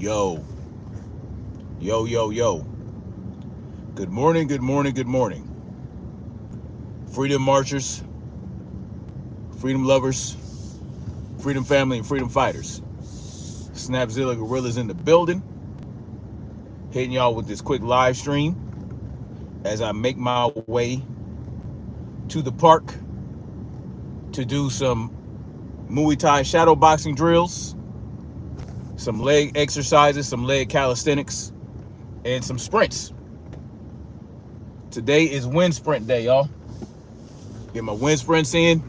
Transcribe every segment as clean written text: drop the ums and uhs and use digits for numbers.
Yo, yo. Good morning, good morning, good morning. Freedom marchers, freedom lovers, freedom family, and freedom fighters. Snapzilla Gorillas in the building. Hitting y'all with this quick live stream as I make my way to the park to do some Muay Thai shadow boxing drills, some leg exercises, some leg calisthenics, and some sprints. Today is wind sprint day, y'all. Get my wind sprints in.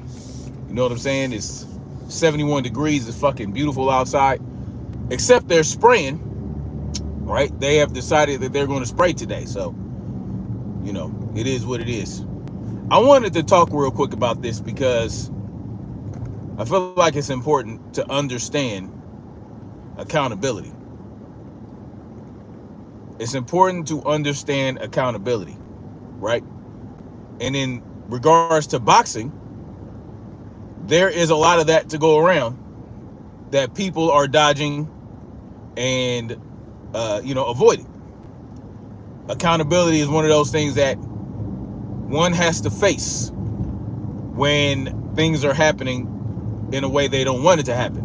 You know what I'm saying? It's 71 degrees. It's fucking beautiful outside. Except they're spraying, right? They have decided that they're going to spray today. So, you know, it is what it is. I wanted to talk real quick about this because I feel like it's important to understand accountability. It's important to understand accountability, right? And in regards to boxing, there is a lot of that to go around that people are dodging and, avoiding. Accountability is one of those things that one has to face when things are happening in a way they don't want it to happen,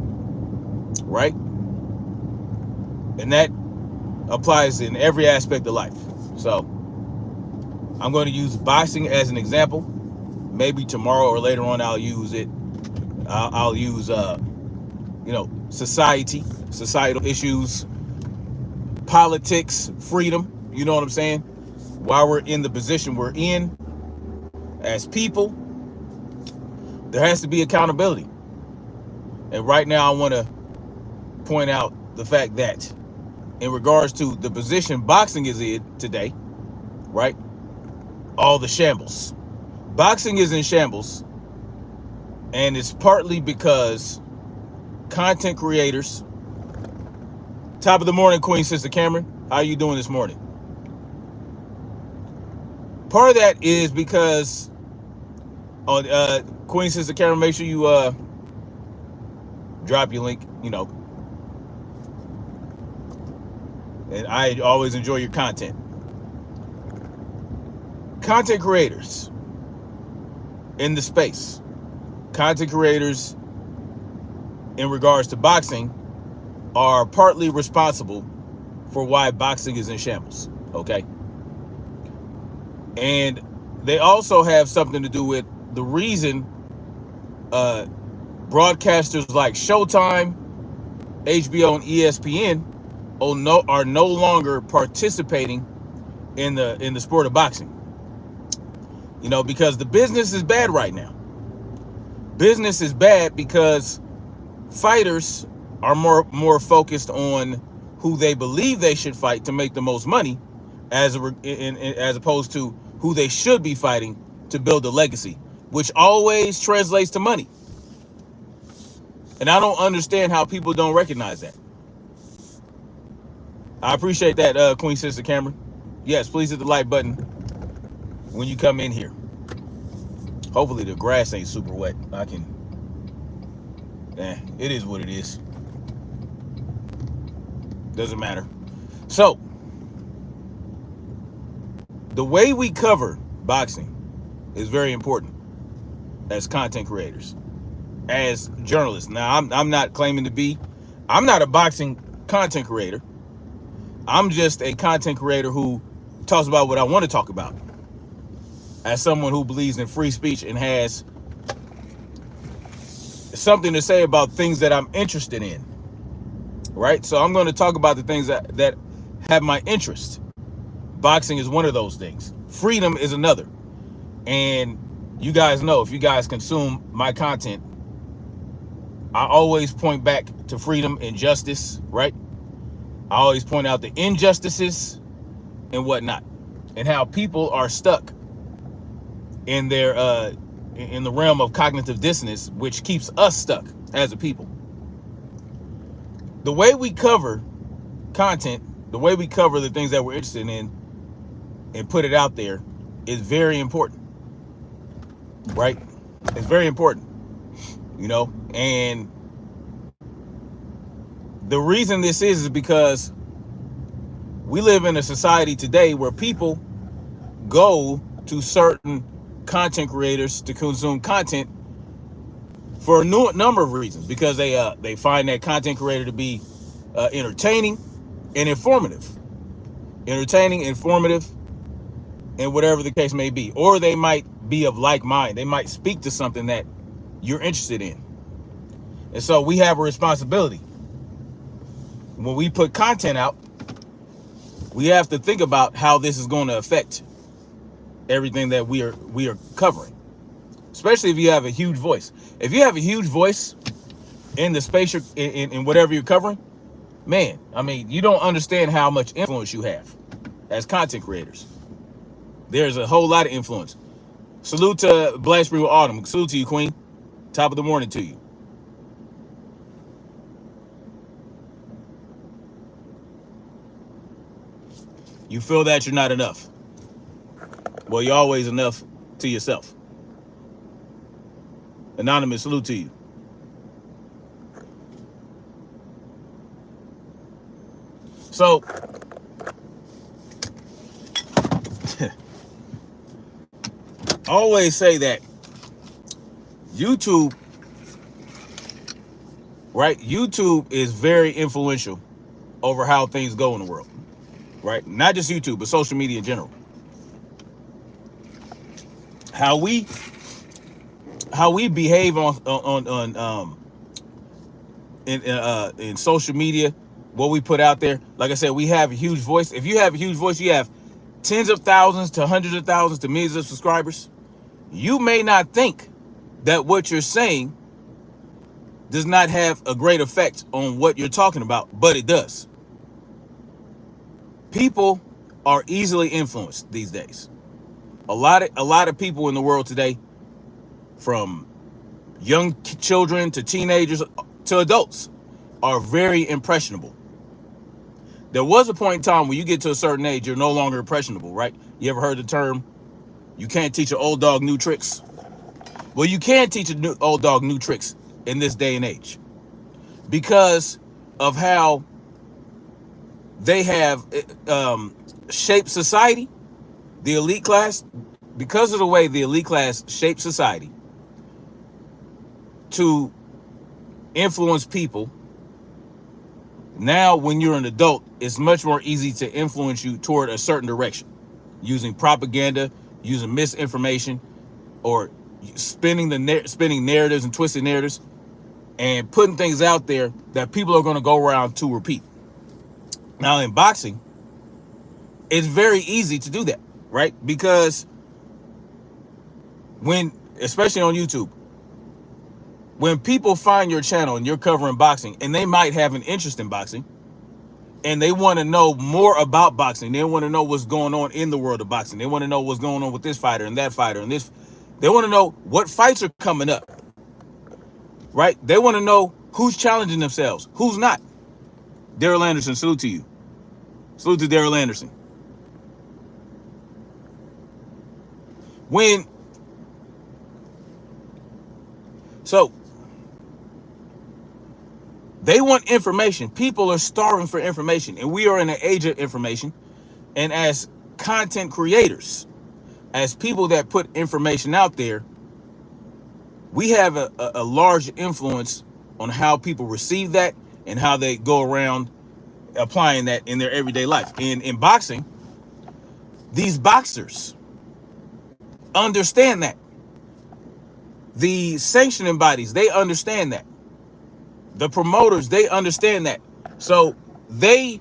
right? And that applies in every aspect of life. So I'm going to use boxing as an example. Maybe tomorrow or later on I'll use it. I'll use, societal issues, politics, freedom. You know what I'm saying? While we're in the position we're in as people, there has to be accountability. And right now I want to point out the fact that in regards to the position boxing is in today, right? All the shambles. Boxing is in shambles, and it's partly because content creators. Top of the morning, Queen Sister Cameron. How are you doing this morning? Part of that is because Queen Sister Cameron, make sure you drop your link, and I always enjoy your content. Content creators in the space, content creators in regards to boxing are partly responsible for why boxing is in shambles, okay? And they also have something to do with the reason broadcasters like Showtime, HBO, and ESPN are no longer participating in the sport of boxing. Because the business is bad right now. Business is bad because fighters are more focused on who they believe they should fight to make the most money, as opposed to who they should be fighting to build a legacy, which always translates to money. And I don't understand how people don't recognize that. I appreciate that, Queen Sister Cameron. Yes, please hit the like button when you come in here. Hopefully the grass ain't super wet. It is what it is. Doesn't matter. So, the way we cover boxing is very important as content creators, as journalists. Now, I'm not claiming to be. I'm not a boxing content creator. I'm just a content creator who talks about what I want to talk about. As someone who believes in free speech and has something to say about things that I'm interested in, right? So I'm going to talk about the things that have my interest. Boxing is one of those things. Freedom is another. And you guys know, if you guys consume my content, I always point back to freedom and justice, right? I always point out the injustices and whatnot, and how people are stuck in their in the realm of cognitive dissonance, which keeps us stuck as a people. The way we cover content, the way we cover the things that we're interested in and put it out there is very important, right? It's very important, and The reason this is because we live in a society today where people go to certain content creators to consume content for a number of reasons, because they find that content creator to be entertaining and informative, and whatever the case may be, or they might be of like mind. They might speak to something that you're interested in, and so we have a responsibility when we put content out. We have to think about how this is going to affect everything that we are covering, especially if you have a huge voice. If you have a huge voice in the space in whatever you're covering, man, I mean, you don't understand how much influence you have as content creators. There's a whole lot of influence. Salute to Black Spring Autumn. Salute to you, Queen. Top of the morning to you. You feel that you're not enough. Well, you're always enough to yourself. Anonymous, salute to you. So, I always say that YouTube, right? YouTube is very influential over how things go in the world, right? Not just YouTube, but social media in general. How we behave in social media, what we put out there. Like I said, we have a huge voice. If you have a huge voice, you have tens of thousands to hundreds of thousands to millions of subscribers. You may not think that what you're saying does not have a great effect on what you're talking about, but it does. People are easily influenced these days. A lot of people in the world today, from young children to teenagers to adults, are very impressionable. There was a point in time when you get to a certain age, you're no longer impressionable, right? You ever heard the term, you can't teach an old dog new tricks? Well, you can teach an old dog new tricks in this day and age because of how they have shaped society, the elite class, because of the way the elite class shaped society to influence people. Now, when you're an adult, it's much more easy to influence you toward a certain direction, using propaganda, using misinformation, or spinning narratives and twisted narratives, and putting things out there that people are going to go around to repeat. Now, in boxing, it's very easy to do that, right? Because especially on YouTube, when people find your channel and you're covering boxing, and they might have an interest in boxing, and they want to know more about boxing, they want to know what's going on in the world of boxing, they want to know what's going on with this fighter and that fighter and this, they want to know what fights are coming up, right? They want to know who's challenging themselves, who's not. Daryl Anderson, salute to you. Salute to Daryl Anderson. So they want information. People are starving for information, and we are in an age of information. And as content creators, as people that put information out there, we have a large influence on how people receive that and how they go around applying that in their everyday life. And in boxing, these boxers understand that. The sanctioning bodies, they understand that. The promoters, they understand that. So you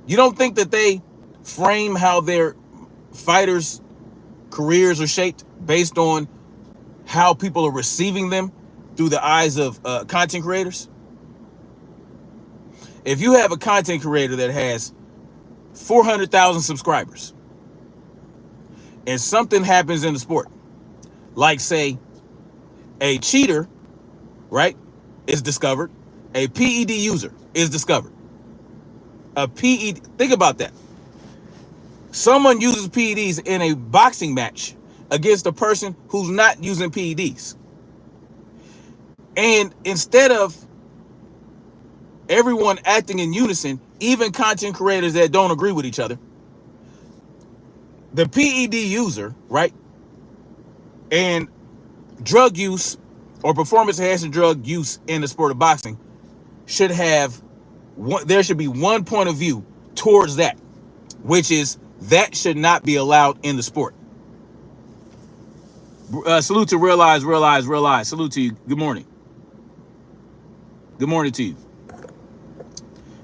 don't think that they frame how their fighters' careers are shaped based on how people are receiving them through the eyes of content creators? If you have a content creator that has 400,000 subscribers and something happens in the sport, like say a cheater, right, is discovered, a PED user is discovered. Think about that. Someone uses PEDs in a boxing match against a person who's not using PEDs. And instead of everyone acting in unison, even content creators that don't agree with each other. The PED user, right, and drug use or performance enhancing drug use in the sport of boxing should have there should be one point of view towards that, which is that should not be allowed in the sport. Salute to realize. Salute to you. Good morning. Good morning to you.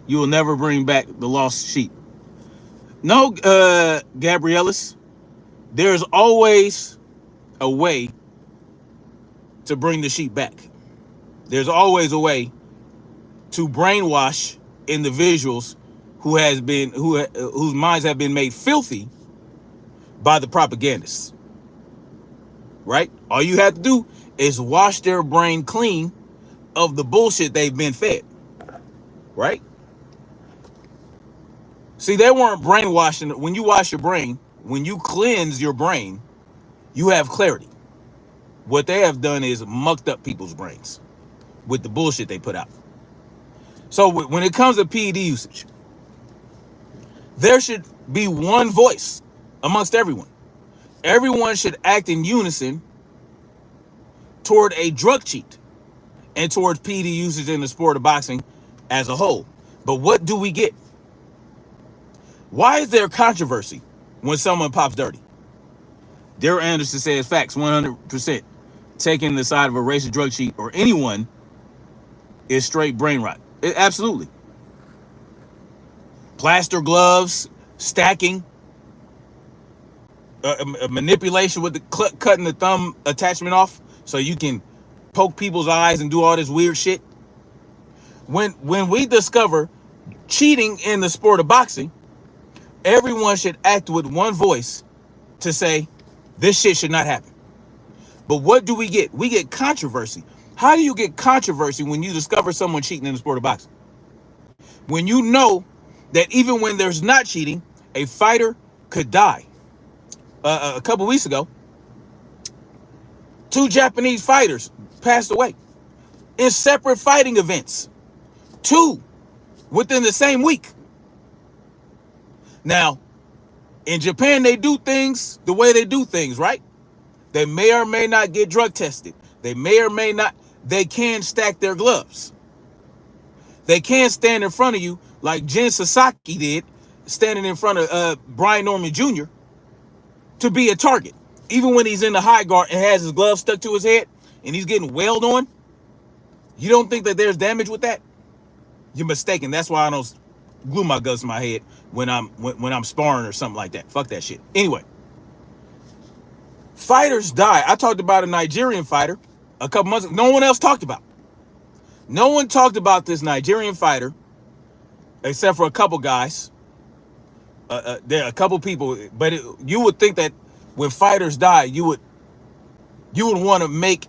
You will never bring back the lost sheep. No, Gabrielis, there's always a way to bring the sheep back. There's always a way to brainwash individuals whose minds have been made filthy by the propagandists. Right? All you have to do is wash their brain clean of the bullshit they've been fed. Right? See, they weren't brainwashing. When you wash your brain, when you cleanse your brain, you have clarity. What they have done is mucked up people's brains with the bullshit they put out. So when it comes to PED usage, there should be one voice amongst everyone. Everyone should act in unison toward a drug cheat and towards PED usage in the sport of boxing as a whole. But what do we get? Why is there controversy when someone pops dirty? Darrell Anderson says facts 100%. Taking the side of a racist drug cheat or anyone is straight brain rot. Absolutely. Plaster gloves, stacking, manipulation with the cutting the thumb attachment off so you can poke people's eyes and do all this weird shit. When we discover cheating in the sport of boxing, everyone should act with one voice to say this shit should not happen. But what do we get? We get controversy. How do you get controversy when you discover someone cheating in the sport of boxing? When you know that even when there's not cheating, a fighter could die. A couple weeks ago, 2 Japanese fighters passed away in separate fighting events. 2 within the same week. Now, in Japan, they do things the way they do things, right? They may or may not get drug tested. They may or may not. They can stack their gloves. They can stand in front of you like Jin Sasaki did, standing in front of Brian Norman Jr. to be a target. Even when he's in the high guard and has his gloves stuck to his head and he's getting wailed on, you don't think that there's damage with that? You're mistaken. That's why I don't glue my gloves to my head when I'm sparring or something like that. Fuck that shit. Anyway, fighters die. I talked about a Nigerian fighter a couple months ago. No one else talked about. No one talked about this Nigerian fighter except for a couple guys. There are a couple people, but you would think that when fighters die, you would want to make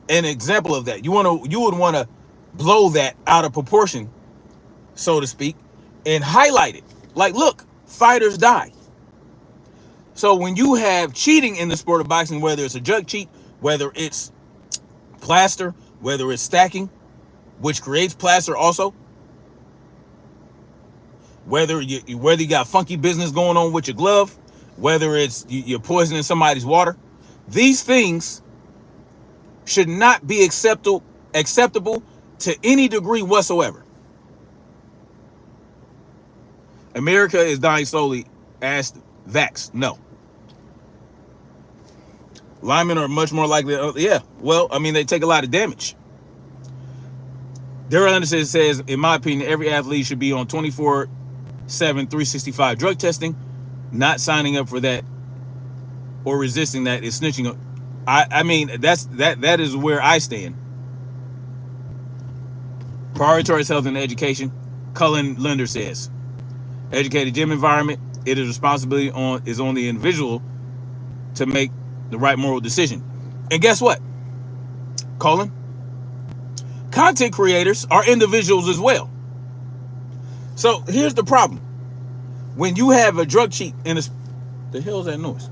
an example of that. You would want to blow that out of proportion, so to speak, and highlight it. Like, look, fighters die. So when you have cheating in the sport of boxing, whether it's a drug cheat, whether it's plaster, whether it's stacking, which creates plaster also, whether you got funky business going on with your glove, whether it's you're poisoning somebody's water, these things should not be acceptable to any degree whatsoever. America is dying slowly. Asked Vax. No. Linemen are much more likely. Yeah. Well, I mean, they take a lot of damage. Darrell Anderson says, in my opinion, every athlete should be on 24/7, 365 drug testing. Not signing up for that or resisting that is snitching. I mean, that is where I stand. Prioritize health and education. Cullen Linder says, educated gym environment. It is responsibility on the individual to make the right moral decision. And guess what, Colin? Content creators are individuals as well. So here's the problem. When you have a drug cheat in the hell's that noise?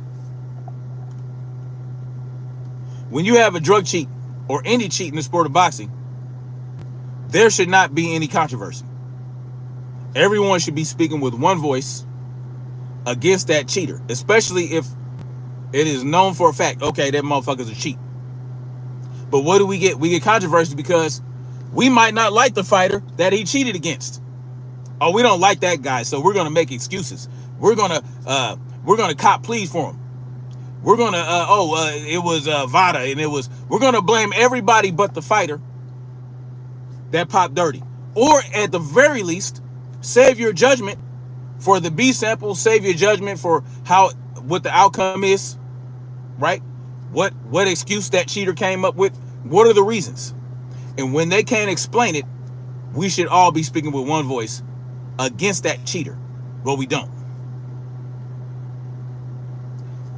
When you have a drug cheat or any cheat in the sport of boxing, there should not be any controversy. Everyone should be speaking with one voice against that cheater, especially if it is known for a fact, okay, that motherfucker's a cheat. But what do we get? We get controversy because we might not like the fighter that he cheated against. Oh, we don't like that guy, so we're gonna make excuses. We're gonna cop pleas for him. We're gonna it was Vada, and we're gonna blame everybody but the fighter that popped dirty. Or at the very least, save your judgment for the B sample, save your judgment for what the outcome is, right? What excuse that cheater came up with, what are the reasons? And when they can't explain it, we should all be speaking with one voice against that cheater. But we don't.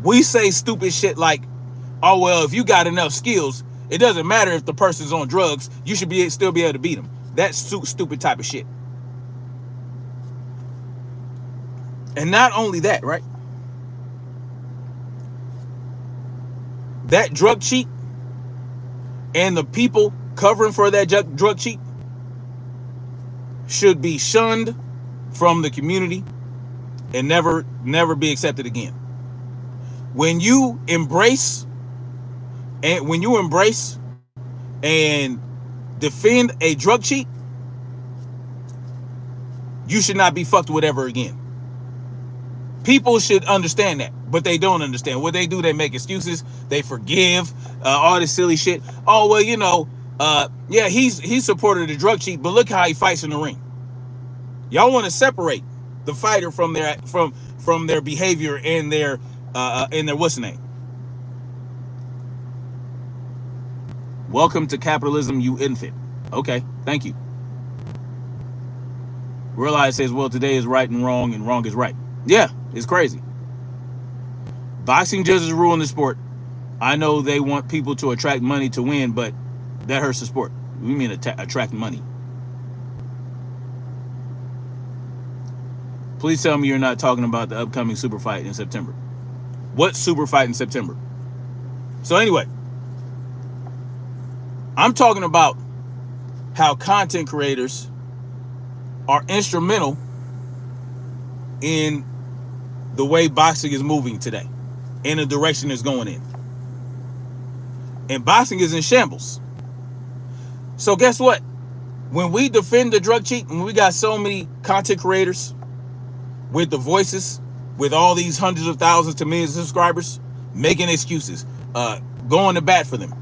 We say stupid shit like, oh, well, if you got enough skills, it doesn't matter if the person's on drugs, you should still be able to beat them. That's stupid type of shit. And not only that, right? That drug cheat and the people covering for that drug cheat should be shunned from the community and never be accepted again. When you embrace and defend a drug cheat, you should not be fucked with ever again. People should understand that, but they don't understand. What they do, they make excuses. They forgive all this silly shit. Oh, well, yeah, he supported the drug cheat, but look how he fights in the ring. Y'all want to separate the fighter from their behavior and their what's the name? Welcome to capitalism, you infant. Okay, thank you. Realize says, well, today is right and wrong is right. Yeah, it's crazy. Boxing judges rule in the sport. I know they want people to attract money to win, but that hurts the sport. We mean attract money. Please tell me you're not talking about the upcoming super fight in September. What super fight in September? So anyway, I'm talking about how content creators are instrumental in the way boxing is moving today, in the direction it's going in. And boxing is in shambles. So guess what? When we defend the drug cheat, and we got so many content creators with the voices, with all these hundreds of thousands to millions of subscribers, making excuses, going to bat for them.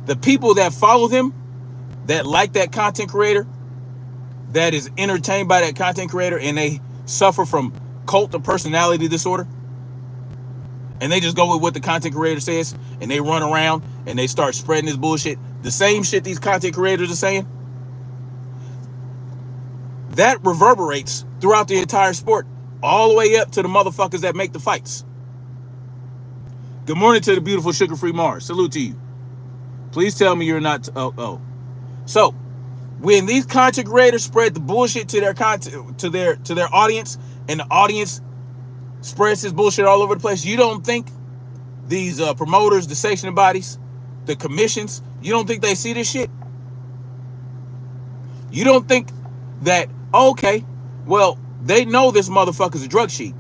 The people that follow them, that like that content creator, that is entertained by that content creator, and they suffer from cult of personality disorder, and they just go with what the content creator says, and they run around and they start spreading this bullshit, the same shit these content creators are saying, that reverberates throughout the entire sport, all the way up to the motherfuckers that make the fights. Good morning to the beautiful sugar-free Mars. Salute to you. Please tell me you're not. So when these content creators spread the bullshit to their content, to their audience, and the audience spreads this bullshit all over the place, you don't think these promoters, the sanctioning bodies, the commissions, you don't think they see this shit? You don't think that, okay, well, they know this motherfucker's a drug cheat,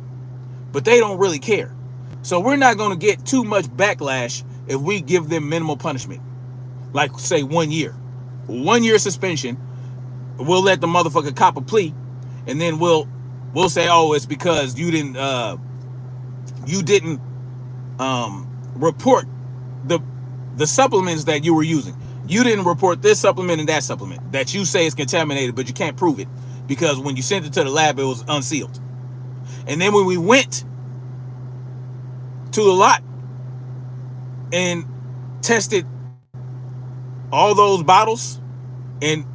but they don't really care. So we're not going to get too much backlash if we give them minimal punishment. Like, say, 1 year. 1 year suspension. We'll let the motherfucker cop a plea, and then we'll say, oh, it's because you didn't report the supplements that you were using. You didn't report this supplement and that supplement that you say is contaminated, but you can't prove it because when you sent it to the lab, it was unsealed. And then when we went to the lot and tested all those bottles and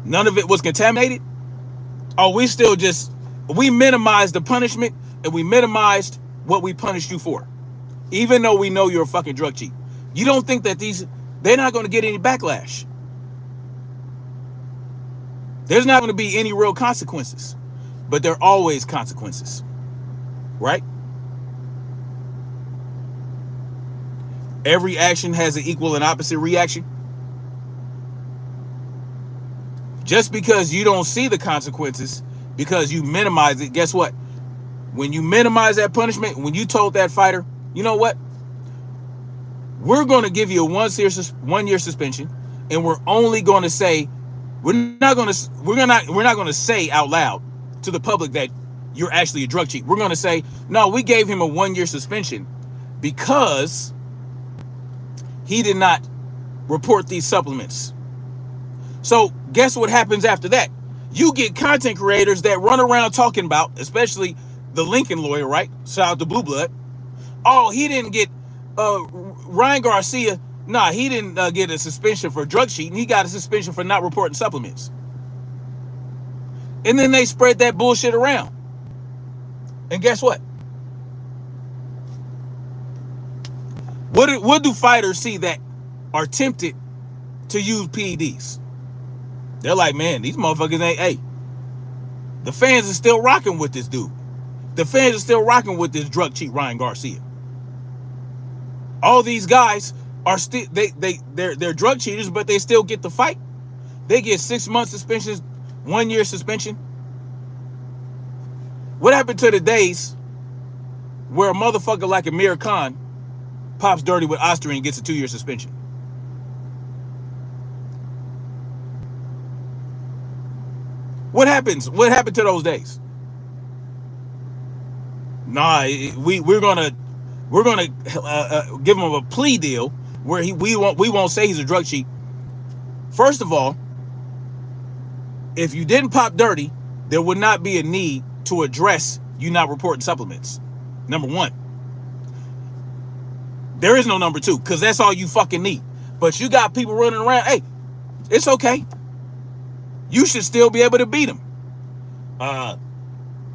none of it was contaminated, we minimized the punishment and we minimized what we punished you for, even though we know you're a fucking drug cheat. You don't think that they're not going to get any backlash? There's not going to be any real consequences, but there are always consequences, right? Every action has an equal and opposite reaction. Just because you don't see the consequences, because you minimize it, guess what? When you minimize that punishment, when you told that fighter, you know what? We're going to give you a 1 year suspension, and we're only going to say we're not going to say out loud to the public that you're actually a drug cheat. We're going to say, no, we gave him a 1 year suspension because he did not report these supplements. So guess what happens after that? You get content creators that run around talking about, especially the Lincoln lawyer, right? Shout out to Blue Blood. Oh, he didn't get Ryan Garcia. Nah, he didn't get a suspension for drug cheating. He got a suspension for not reporting supplements. And then they spread that bullshit around. And guess what? What do fighters see that are tempted to use PEDs? They're like, man, these motherfuckers ain't, hey, the fans are still rocking with this dude. The fans are still rocking with this drug cheat Ryan Garcia. All these guys are still, they're drug cheaters, but they still get the fight. They get 6 month suspensions, 1 year suspension. What happened to the days where a motherfucker like Amir Khan pops dirty with Osterine and gets a 2 year suspension? What happens? What happened to those days? Nah, we're gonna give him a plea deal where we won't say he's a drug cheat. First of all, if you didn't pop dirty, there would not be a need to address you not reporting supplements. Number one. There is no number two, because that's all you fucking need. But you got people running around, hey, it's okay. You should still be able to beat him.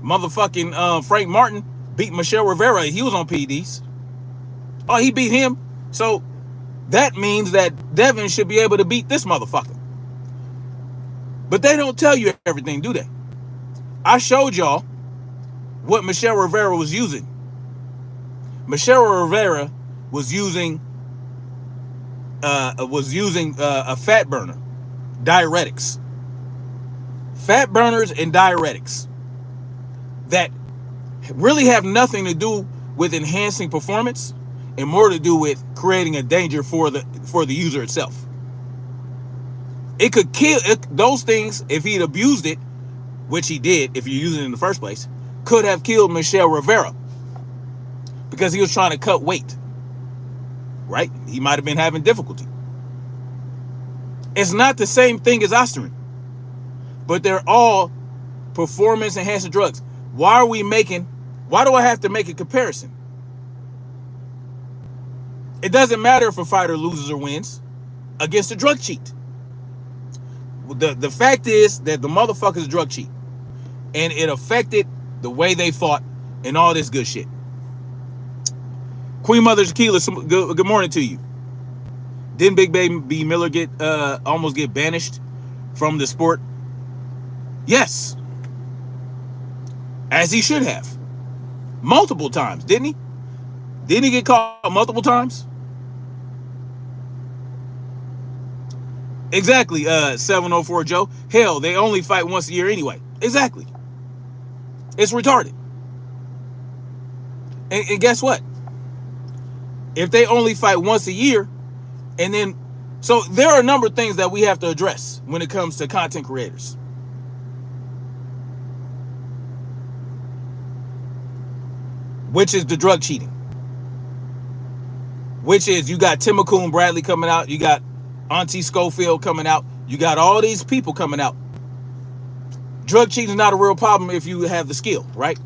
Motherfucking Frank Martin beat Michelle Rivera. He was on PEDs. Oh, he beat him. So that means that Devin should be able to beat this motherfucker. But they don't tell you everything, do they? I showed y'all what Michelle Rivera was using. Michelle Rivera was using a fat burner, diuretics. Fat burners and diuretics that really have nothing to do with enhancing performance and more to do with creating a danger for the user itself. It could kill those things if he'd abused it, which he did if you're using it in the first place, could have killed Michelle Rivera because he was trying to cut weight, right? He might have been having difficulty. It's not the same thing as Osterine, but they're all performance enhancing drugs. Why do I have to make a comparison? It doesn't matter if a fighter loses or wins against a drug cheat. The fact is that the motherfucker's a drug cheat, and it affected the way they fought and all this good shit. Queen Mother Tequila, good morning to you. Didn't Big Baby Miller almost get banished from the sport? Yes. As he should have. Multiple times, didn't he? Didn't he get caught multiple times? Exactly, 704 Joe. Hell, they only fight once a year anyway. Exactly. It's retarded. And guess what? If they only fight once a year, and then, so there are a number of things that we have to address when it comes to content creators. Which is the drug cheating. Which is, you got Tim McCoon Bradley coming out. You got Auntie Schofield coming out. You got all these people coming out. Drug cheating is not a real problem if you have the skill, right?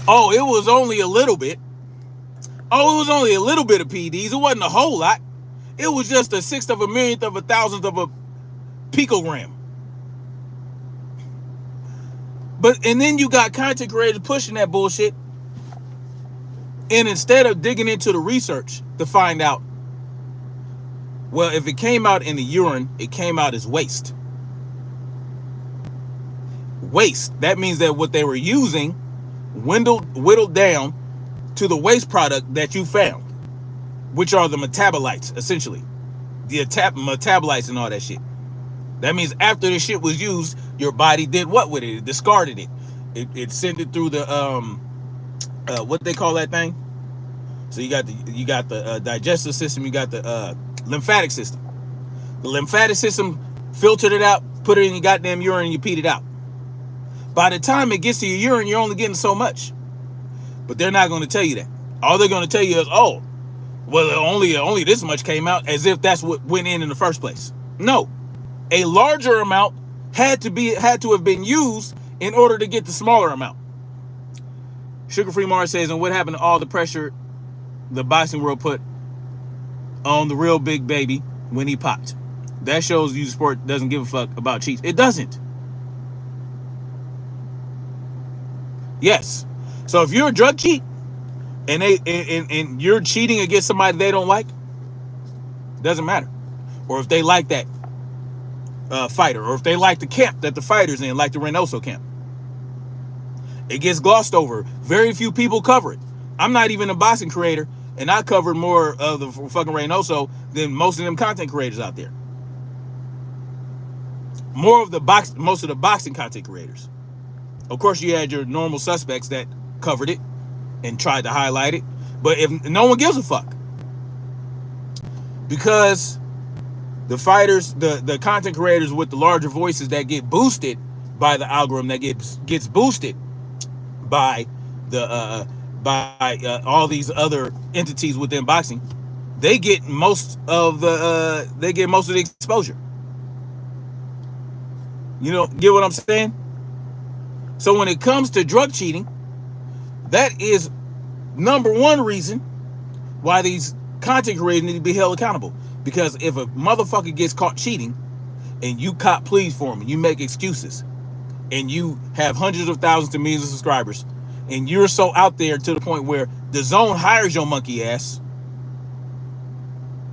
Oh, it was only a little bit. Oh, it was only a little bit of PEDs. It wasn't a whole lot. It was just a sixth of a millionth of a thousandth of a picogram. And then you got content creators pushing that bullshit. And instead of digging into the research to find out, well, if it came out in the urine, it came out as waste. Waste. That means that what they were using whittled down to the waste product that you found, which are the metabolites, essentially. the metabolites and all that shit. That means after the shit was used, your body did what with it? It discarded it. It sent it through the what they call that thing. So you got the digestive system, you got the lymphatic system. The lymphatic system filtered it out, put it in your goddamn urine, and you peed it out. By the time it gets to your urine, you're only getting so much. But they're not going to tell you that. All they're going to tell you is, oh, well, only this much came out, as if that's what went in the first place. No, a larger amount had to have been used in order to get the smaller amount. Sugar Free Mars says, and what happened to all the pressure the boxing world put on the real big baby when he popped? That shows you sport doesn't give a fuck about cheats. It doesn't. Yes. So if you're a drug cheat and and you're cheating against somebody they don't like, doesn't matter. Or if they like that fighter, or if they like the camp that the fighter's in, like the Reynoso camp, it gets glossed over. Very few people cover it. I'm not even a boxing creator, and I covered more of the fucking Reynoso than most of them content creators out there. Most of the boxing content creators. Of course, you had your normal suspects that covered it and tried to highlight it, but if no one gives a fuck, because the fighters, the content creators with the larger voices that get boosted by the algorithm, that gets boosted by the all these other entities within boxing, they get most of the exposure. You know, get what I'm saying? So when it comes to drug cheating, that is number one reason why these content creators need to be held accountable. Because if a motherfucker gets caught cheating and you cop pleas for him and you make excuses and you have hundreds of thousands to millions of subscribers and you're so out there to the point where the zone hires your monkey ass,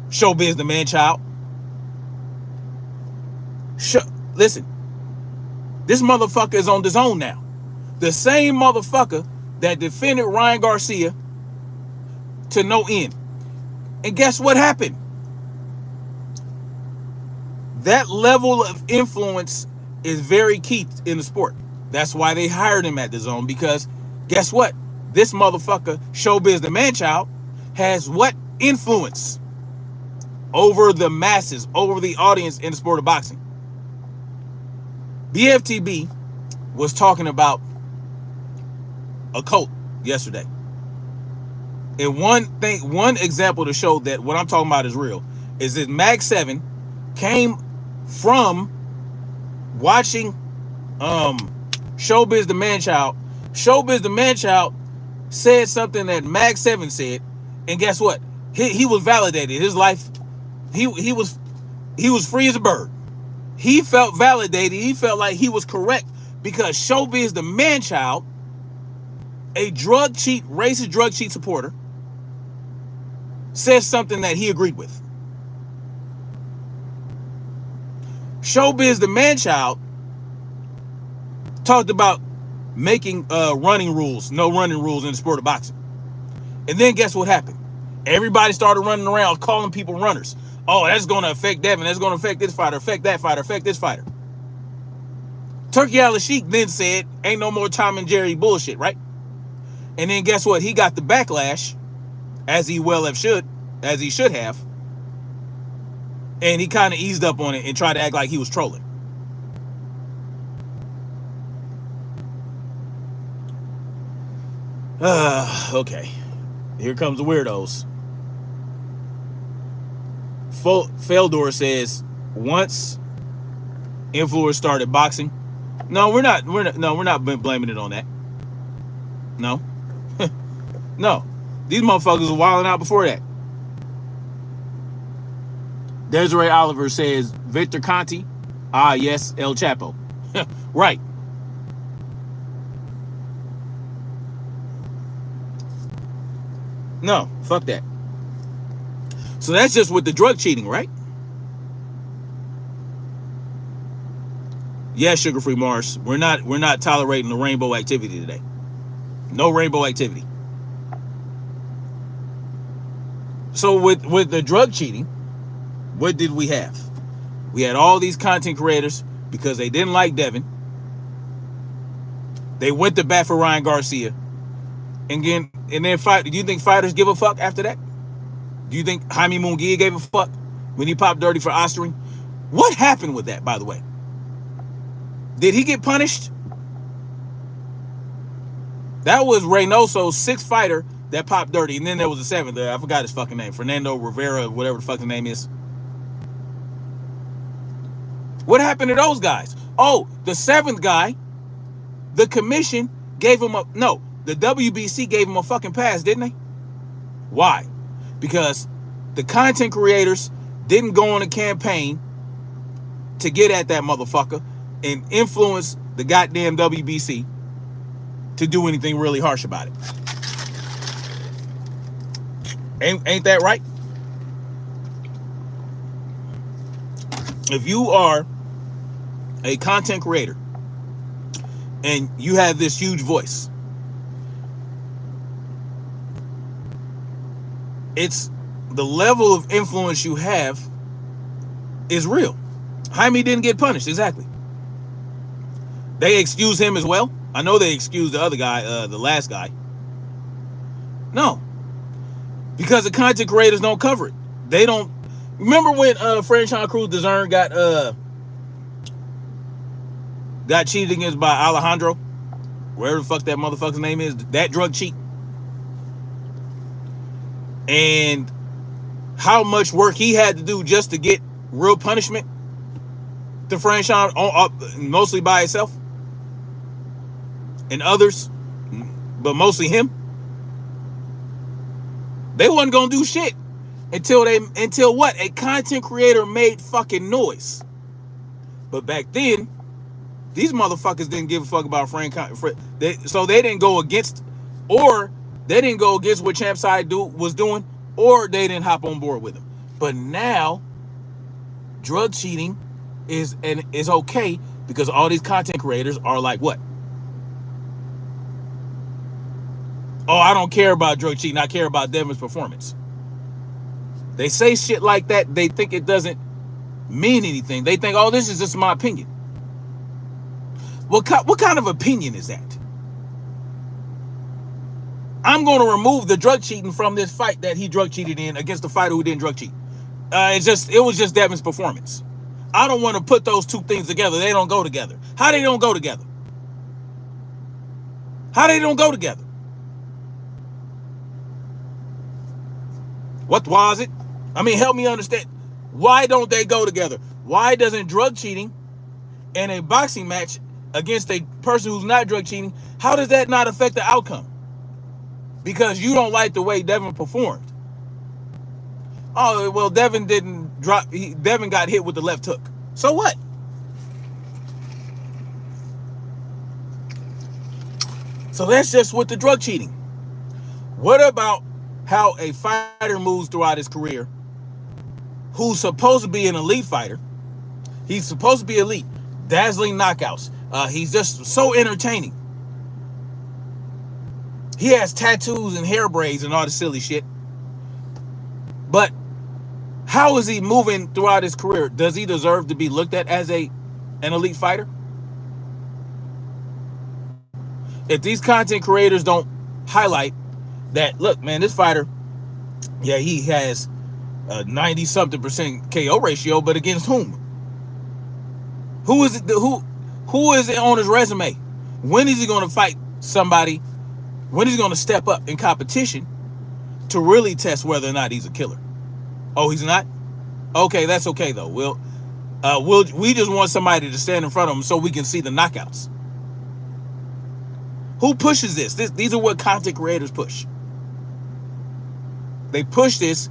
Showbiz the man child. Listen, this motherfucker is on the zone now. The same motherfucker that defended Ryan Garcia to no end. And guess what happened? That level of influence is very key in the sport. That's why they hired him at the zone, because guess what? This motherfucker, Showbiz the man child, has what? Influence over the masses, over the audience in the sport of boxing. BFTB was talking about a cult yesterday. And one example to show that what I'm talking about is real is that Mag 7 came from watching Showbiz the man child. Showbiz the man child said something that Mag 7 said, and guess what? He was validated. His life, he was free as a bird. He felt validated. He felt like he was correct because Showbiz the man child, a drug cheat, racist drug cheat supporter, says something that he agreed with. Showbiz the man child talked about making running rules, no running rules in the sport of boxing. And then guess what happened? Everybody started running around calling people runners. Oh, that's going to affect Devin. That's going to affect this fighter, affect that fighter, affect this fighter. Turkey Al-Sheikh then said, ain't no more Tom and Jerry bullshit, right? And then guess what? He got the backlash, as he should have. And he kind of eased up on it and tried to act like he was trolling. Okay. Here comes the weirdos. Feldor says, once influencers started boxing. No, we're not blaming it on that. No. No. These motherfuckers were wilding out before that. Desiree Oliver says, Victor Conti. Ah, yes, El Chapo. Right. No, fuck that. So that's just with the drug cheating, right? Yeah, Sugar Free Mars. We're not tolerating the rainbow activity today. No rainbow activity. So with the drug cheating, what did we have? We had all these content creators because they didn't like Devin. They went to bat for Ryan Garcia. And then fight. Do you think fighters give a fuck after that? Do you think Jaime Munguia gave a fuck when he popped dirty for Osterring? What happened with that, by the way? Did he get punished? That was Reynoso's sixth fighter that popped dirty. And then there was a seventh. I forgot his fucking name. Fernando Rivera, whatever the fuck his name is. What happened to those guys? Oh, the seventh guy, the commission gave him the WBC gave him a fucking pass, didn't they? Why? Because the content creators didn't go on a campaign to get at that motherfucker and influence the goddamn WBC to do anything really harsh about it. Ain't that right? If you are a content creator and you have this huge voice, it's the level of influence you have is real. Jaime didn't get punished, exactly. They excused him as well. I know they excused the other guy, the last guy. No, because the content creators don't cover it. They don't. Remember when Franchon Cruz DeZern got cheated against by Alejandro, wherever the fuck that motherfucker's name is, that drug cheat, and how much work he had to do just to get real punishment to Franchon, mostly by himself and others, but mostly him. They wasn't gonna do shit until what? A content creator made fucking noise. But back then, these motherfuckers didn't give a fuck about so they didn't go against, or they didn't go against what Champ Side was doing, or they didn't hop on board with him. But now, drug cheating is okay because all these content creators are like, what? Oh, I don't care about drug cheating. I care about Devin's performance. They say shit like that. They think it doesn't mean anything. They think, oh, this is just my opinion. What kind of opinion is that? I'm going to remove the drug cheating from this fight that he drug cheated in against the fighter who didn't drug cheat. It was just Devin's performance. I don't want to put those two things together. They don't go together. How they don't go together? How they don't go together? What was it? I mean, help me understand. Why don't they go together? Why doesn't drug cheating in a boxing match against a person who's not drug cheating, how does that not affect the outcome? Because you don't like the way Devin performed. Oh, well, Devin didn't drop. Devin got hit with the left hook. So what? So that's just with the drug cheating. What about how a fighter moves throughout his career who's supposed to be an elite fighter? He's supposed to be elite. Dazzling knockouts. He's just so entertaining. He has tattoos and hair braids and all the silly shit. But how is he moving throughout his career? Does he deserve to be looked at as an elite fighter? If these content creators don't highlight that, look, man, this fighter, yeah, he has a 90-something% KO ratio, but against whom? Who is it? Who is it on his resume? When is he going to fight somebody? When is he going to step up in competition to really test whether or not he's a killer? Oh, he's not? Okay, that's okay though. We just want somebody to stand in front of him so we can see the knockouts. Who pushes this? These are what content creators push. They push this,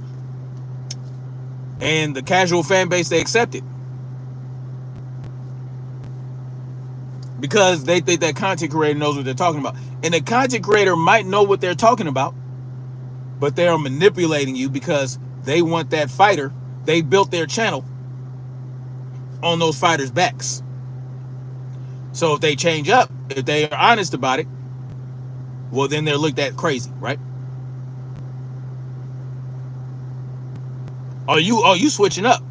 and the casual fan base, they accept it. Because they think that content creator knows what they're talking about. And the content creator might know what they're talking about, but they are manipulating you because they want that fighter. They built their channel on those fighters' backs. So if they change up, if they are honest about it, well, then they're looked at crazy, right? Are you switching up?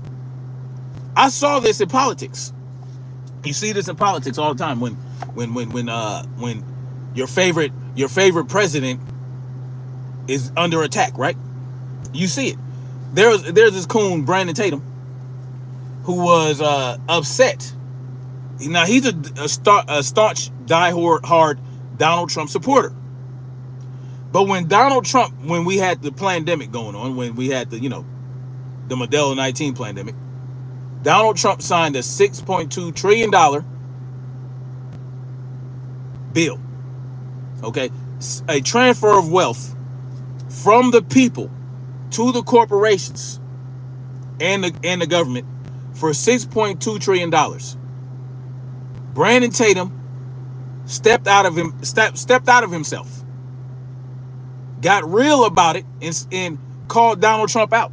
I saw this in politics. You see this in politics all the time when your favorite president is under attack, right? You see it. There's this coon, Brandon Tatum, who was upset. Now he's a staunch, die-hard Donald Trump supporter. But when we had the pandemic going on, when we had the Modelo 19 pandemic, Donald Trump signed a $6.2 trillion bill. Okay, a transfer of wealth from the people to the corporations and the government for $6.2 trillion. Brandon Tatum stepped out of himself, got real about it, and called Donald Trump out.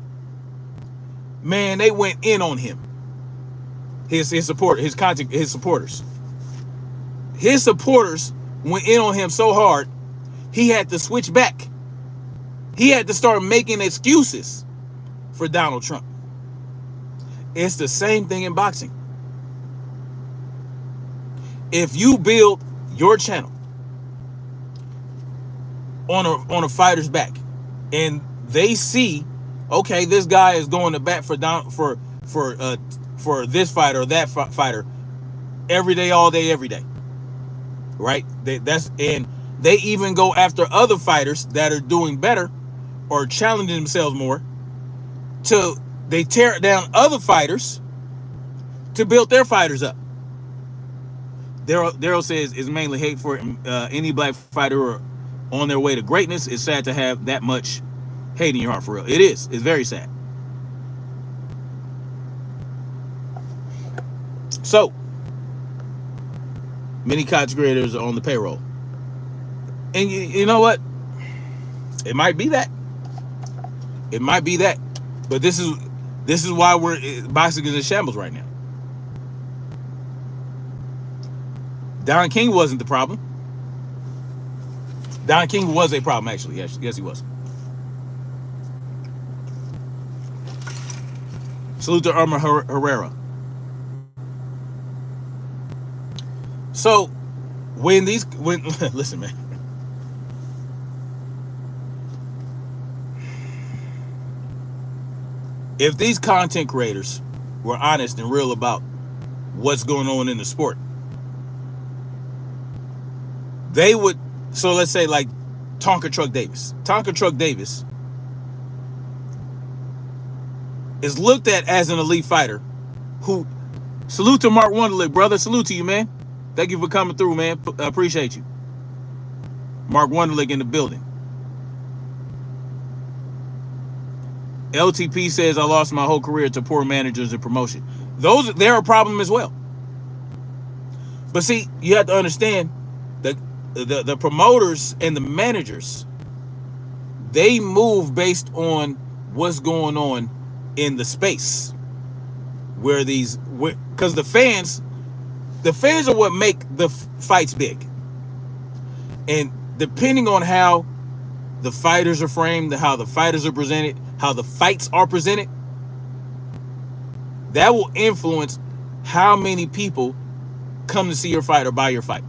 Man, they went in on him. His supporters went in on him so hard, he had to switch back. He had to start making excuses for Donald Trump. It's the same thing in boxing. If you build your channel on a fighter's back, and they see, okay, this guy is going to bat for this fighter or that fighter every day, all day, every day, right? And they even go after other fighters that are doing better or challenging themselves more. They tear down other fighters to build their fighters up. Daryl says it's mainly hate for any black fighter on their way to greatness. It's sad to have that much hate in your heart, for real. It is. It's very sad. So, many content creators are on the payroll. And you know what? It might be that. It might be that. But this is why boxing is in shambles right now. Don King wasn't the problem. Don King was a problem, actually. Yes, he was. Salute to Irma Herrera. So, listen, man. If these content creators were honest and real about what's going on in the sport, they would. So let's say like Tonka Truck Davis. Tonka Truck Davis is looked at as an elite fighter who, salute to Mark Wonderlick, brother. Salute to you, man. Thank you for coming through, man. Appreciate you. Mark Wonderlick in the building. LTP says, I lost my whole career to poor managers and promotion. They're a problem as well. But see, you have to understand that the promoters and the managers, they move based on what's going on in the space because the fans are what make the fights big. And depending on how the fighters are framed, how the fighters are presented, how the fights are presented, that will influence how many people come to see your fight or buy your fight.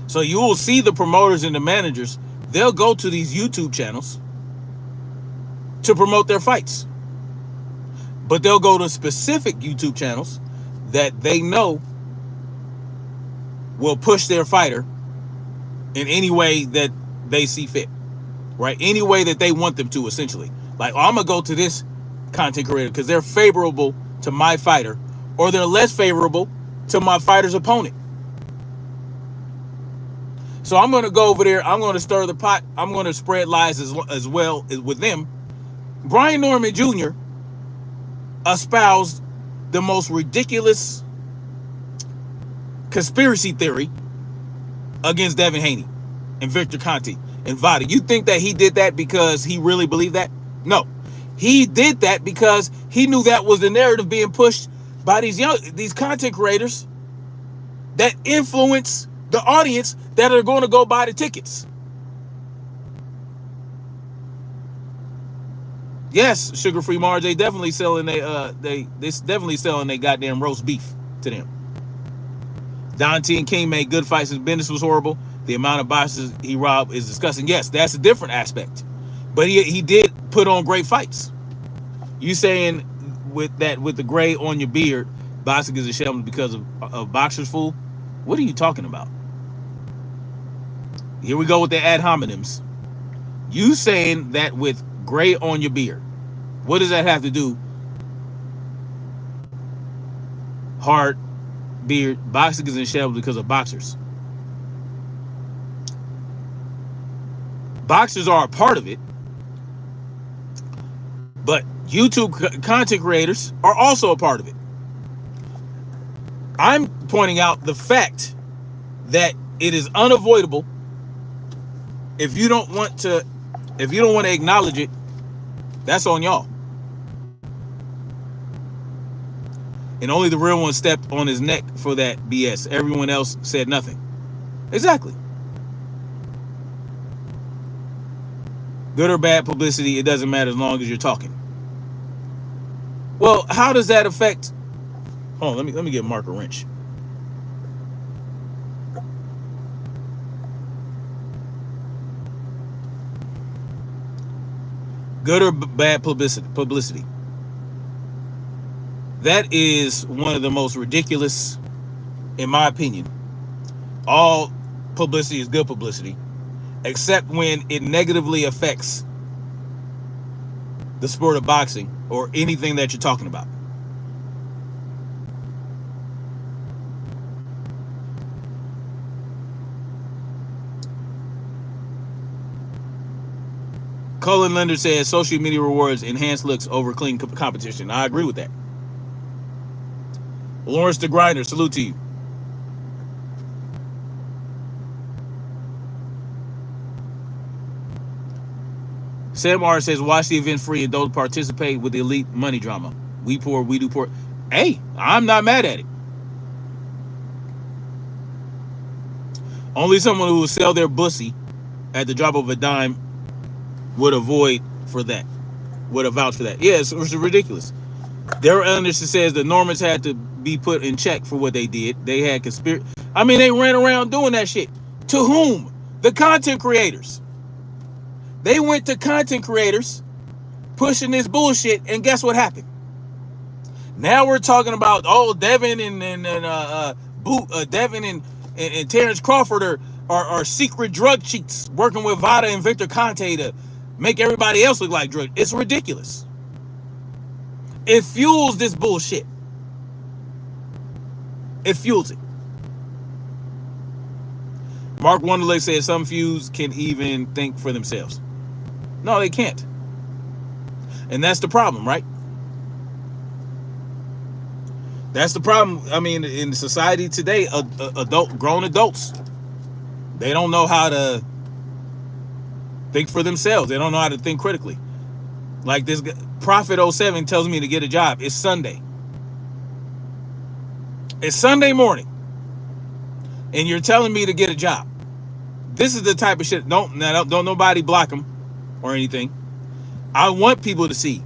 So you will see the promoters and the managers, they'll go to these YouTube channels to promote their fights. But they'll go to specific YouTube channels that they know will push their fighter in any way that they see fit, right? Any way that they want them to, essentially. Like, I'm going to go to this content creator because they're favorable to my fighter, or they're less favorable to my fighter's opponent. So I'm going to go over there. I'm going to stir the pot. I'm going to spread lies as well with them. Brian Norman Jr. espoused the most ridiculous conspiracy theory against Devin Haney and Victor Conte and Vada. You think that he did that because he really believed that? No. He did that because he knew that was the narrative being pushed by these content creators that influence the audience that are going to go buy the tickets. Yes, sugar-free Marge, they definitely selling they definitely selling they goddamn roast beef to them. Dante and King made good fights. His business was horrible. The amount of boxes he robbed is disgusting. Yes, that's a different aspect. But he did put on great fights. You saying with the gray on your beard, boxing is a shambles because of boxers, fool? What are you talking about? Here we go with the ad hominems. You saying that with gray on your beard. What does that have to do? Hard beard. Boxing is in shambles because of boxers. Boxers are a part of it. But YouTube content creators are also a part of it. I'm pointing out the fact that it is unavoidable. If you don't want to acknowledge it, that's on y'all. And only the real one stepped on his neck for that BS. Everyone else said nothing. Exactly. Good or bad publicity, it doesn't matter as long as you're talking. Well, how does that affect? Hold on, let me give Mark a wrench. Good or bad publicity. That is one of the most ridiculous, in my opinion. All publicity is good publicity, except when it negatively affects the sport of boxing or anything that you're talking about. Cullen Linder says social media rewards enhanced looks over clean competition. I agree with that. Lawrence the Grinder, salute to you. Sam R says, watch the event free and don't participate with the elite money drama. We poor, we do poor. Hey, I'm not mad at it. Only someone who would sell their pussy at the drop of a dime would avoid for that. Would have vouched for that. Yeah, it's ridiculous. Daryl Anderson says the Normans had to be put in check for what they did. They had conspiracy. I mean, they ran around doing that shit. To whom? The content creators. They went to content creators pushing this bullshit, and guess what happened? Now we're talking about Devin and Devin and Terrence Crawford are secret drug cheats working with Vada and Victor Conte to make everybody else look like drug. It's ridiculous. It fuels this bullshit. It fuels it. Mark Wonderlake says some feuds can even think for themselves. No, they can't. And that's the problem, right? That's the problem. I mean, in society today, grown adults, they don't know how to think for themselves. They don't know how to think critically. Like this guy, Prophet07 tells me to get a job. It's Sunday. It's Sunday morning. And you're telling me to get a job. This is the type of shit. Don't nobody block them or anything. I want people to see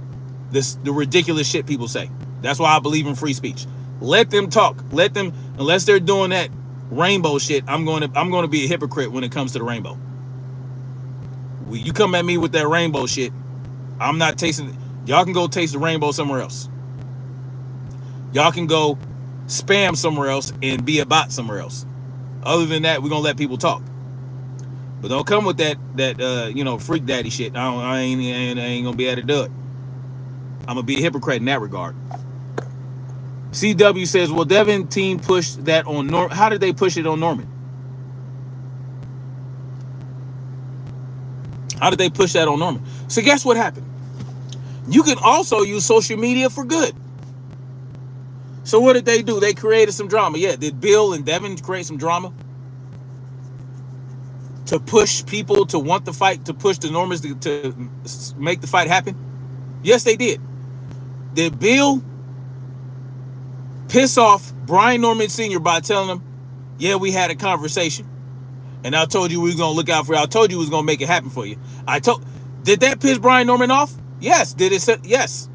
the ridiculous shit people say. That's why I believe in free speech. Let them talk. Let them, unless they're doing that rainbow shit, I'm going to be a hypocrite when it comes to the rainbow. When you come at me with that rainbow shit, I'm not tasting. Y'all can go taste the rainbow somewhere else. Y'all can go spam somewhere else and be a bot somewhere else. Other than that, we're gonna let people talk. But don't come with that freak daddy shit. I ain't gonna be able to do it. I'm gonna be a hypocrite in that regard. CW says, well, Devin team pushed that on Norman. How did they push it on Norman? How did they push that on Norman? So guess what happened? You can also use social media for good. So what did they do? They created some drama. Yeah, did Bill and Devin create some drama? To push people to want the fight, to push the Normans to make the fight happen? Yes, they did. Did Bill piss off Brian Norman Sr. by telling him, yeah, we had a conversation, and I told you we was going to look out for you. I told you we was going to make it happen for you. Did that piss Brian Norman off? Yes. Did it say yes?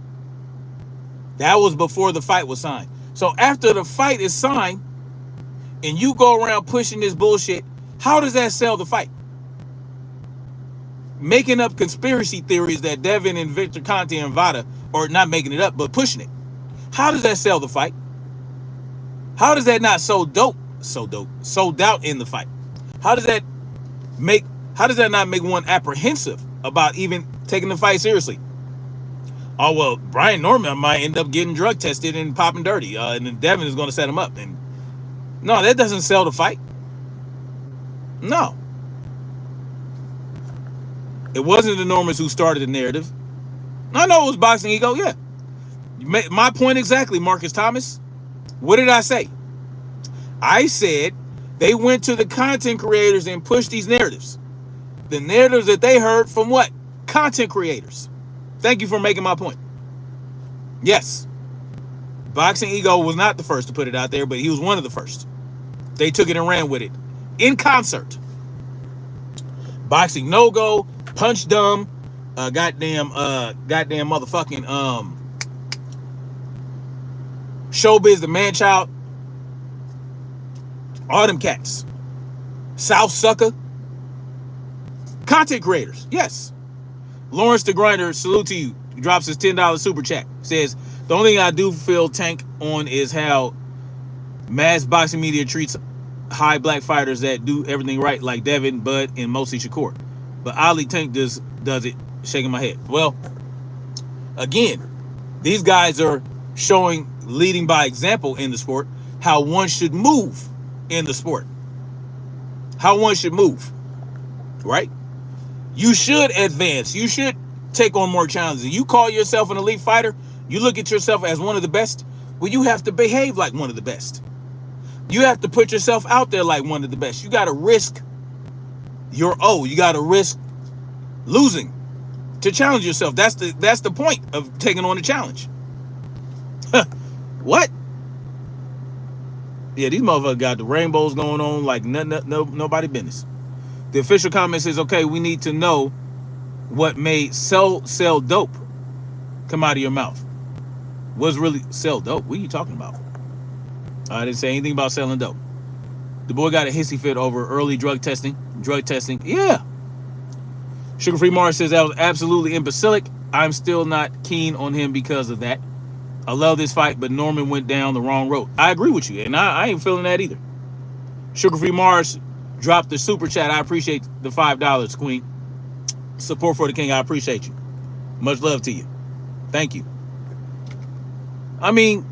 That was before the fight was signed. So after the fight is signed and you go around pushing this bullshit, how does that sell the fight? Making up conspiracy theories that Devin and Victor Conte and Vada, or not making it up, but pushing it. How does that sell the fight? How does that not sold out in the fight? How does that not make one apprehensive about even taking the fight seriously? Oh, well, Brian Norman might end up getting drug tested and popping dirty, and then Devin is going to set him up. And no, that doesn't sell the fight. No. It wasn't the Normans who started the narrative. I know it was Boxing Ego, yeah. My point exactly, Marcus Thomas. What did I say? I said they went to the content creators and pushed these narratives. The narratives that they heard from what? Content creators. Thank you for making my point. Yes. Boxing Ego was not the first to put it out there, but he was one of the first. They took it and ran with it. In concert. Boxing No Go, Punch Dumb, goddamn motherfucking Showbiz the Man Child. All them cats. South Sucker. Content creators. Yes. Lawrence the Grinder, salute to you. He drops his $10 super chat. Says, the only thing I do feel tank on is how mass boxing media treats high black fighters that do everything right, like Devin, Bud, and mostly Shakur. But oddly Tank does it, shaking my head. Well, again, these guys are leading by example in the sport, how one should move in the sport. How one should move, right? You should advance. You should take on more challenges. You call yourself an elite fighter. You look at yourself as one of the best. Well, you have to behave like one of the best. You have to put yourself out there like one of the best. You got to risk your You got to risk losing to challenge yourself. That's the point of taking on a challenge. What? Yeah, these motherfuckers got the rainbows going on like nobody business. The official comment says, okay, we need to know what made sell dope come out of your mouth. What's really sell dope? What are you talking about? I didn't say anything about selling dope. The boy got a hissy fit over early drug testing. Yeah. Sugar Free Mars says that was absolutely imbecilic. I'm still not keen on him because of that. I love this fight, but Norman went down the wrong road. I agree with you, and I ain't feeling that either. Sugar Free Mars dropped the super chat. I appreciate the $5, Queen. Support for the king. I appreciate you. Much love to you. Thank you. I mean,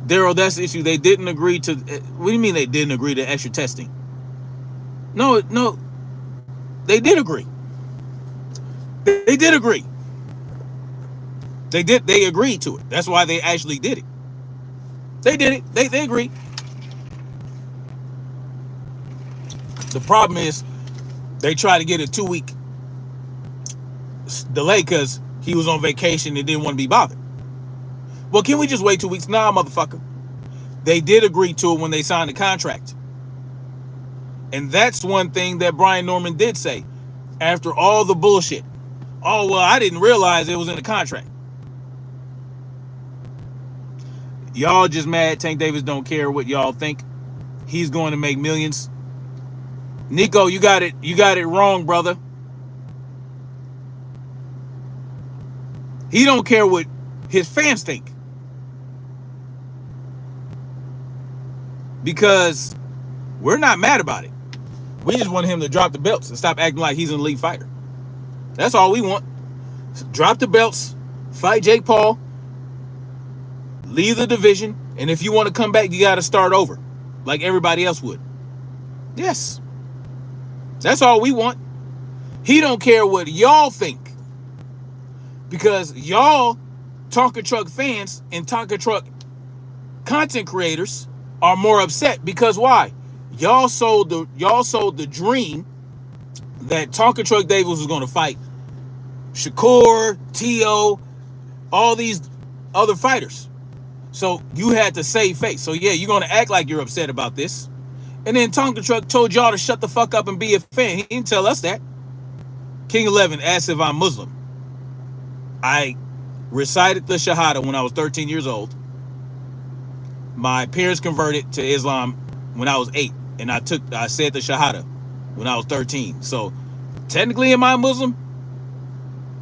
Daryl, that's the issue. They didn't agree to. What do you mean they didn't agree to extra testing? No. They did agree. They did agree. They agreed to it. That's why they actually did it. They did it. They agreed. The problem is they tried to get a 2-week delay because he was on vacation and didn't want to be bothered. Well, can we just wait 2 weeks? Nah, motherfucker. They did agree to it when they signed the contract. And that's one thing that Brian Norman did say after all the bullshit. Oh, well, I didn't realize it was in the contract. Y'all just mad Tank Davis don't care what y'all think. He's going to make millions. Nico, you got it wrong, brother. He don't care what his fans think. Because we're not mad about it. We just want him to drop the belts and stop acting like he's an elite fighter. That's all we want. Drop the belts, fight Jake Paul, leave the division, and if you want to come back, you got to start over like everybody else would. Yes. That's all we want. He don't care what y'all think. Because y'all Tonka Truck fans and Tonka Truck content creators are more upset because why? Y'all sold the dream that Tonka Truck Davis was going to fight Shakur, T.O., all these other fighters. So you had to save face. So yeah, you're going to act like you're upset about this. And then Tonka Truck told y'all to shut the fuck up and be a fan. He didn't tell us that. King 11 asks if I'm Muslim. I recited the Shahada when I was 13 years old. My parents converted to Islam when I was 8, and I said the Shahada when I was 13. So technically, am I Muslim?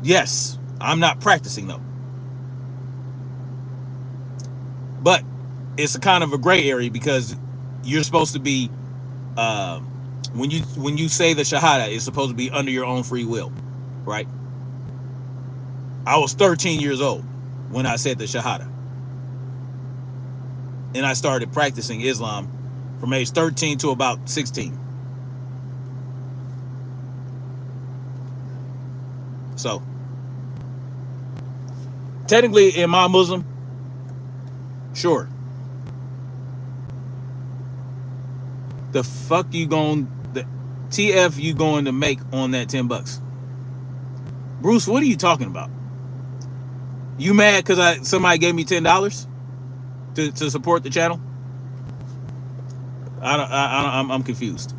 Yes. I'm not practicing though. But it's a kind of a gray area because you're supposed to be when you say the Shahada, it's supposed to be under your own free will, right? I was 13 years old when I said the Shahada. And I started practicing Islam from age 13 to about 16. So, technically, am I Muslim? Sure. The fuck you going, the TF you going to make on that $10? Bruce, what are you talking about? You mad because somebody gave me $10 to support the channel? I'm confused.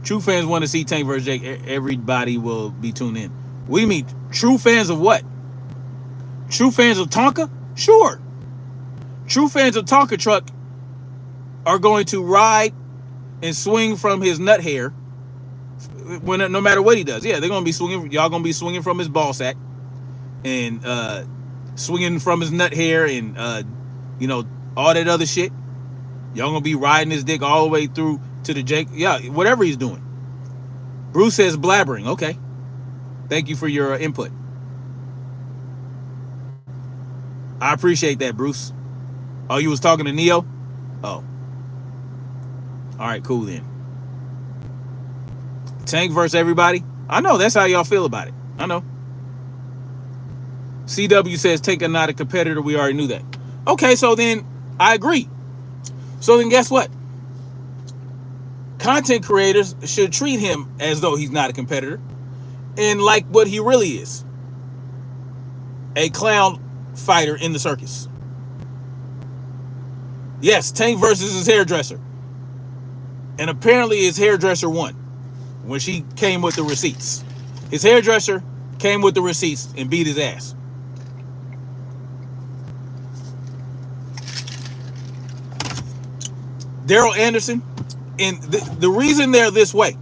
True fans want to see Tank versus Jake. Everybody will be tuned in. What do you mean? True fans of what? True fans of Tonka? Sure. True fans of Tonka Truck are going to ride and swing from his nut hair no matter what he does. Yeah, they're gonna be swinging. Y'all gonna be swinging from his ball sack and swinging from his nut hair and all that other shit. Y'all gonna be riding his dick all the way through to the Jake. Yeah, whatever he's doing. Bruce says blabbering. Okay, thank you for your input. I appreciate that, Bruce. Oh, you was talking to Neo? Oh. All right, cool then. Tank versus everybody? I know, that's how y'all feel about it. I know. CW says Tank is not a competitor. We already knew that. Okay, so then I agree. So then guess what? Content creators should treat him as though he's not a competitor and like what he really is. A clown fighter in the circus. Yes, Tank versus his hairdresser. And apparently his hairdresser won when she came with the receipts. His hairdresser came with the receipts and beat his ass. Daryl Anderson, and the reason they're this way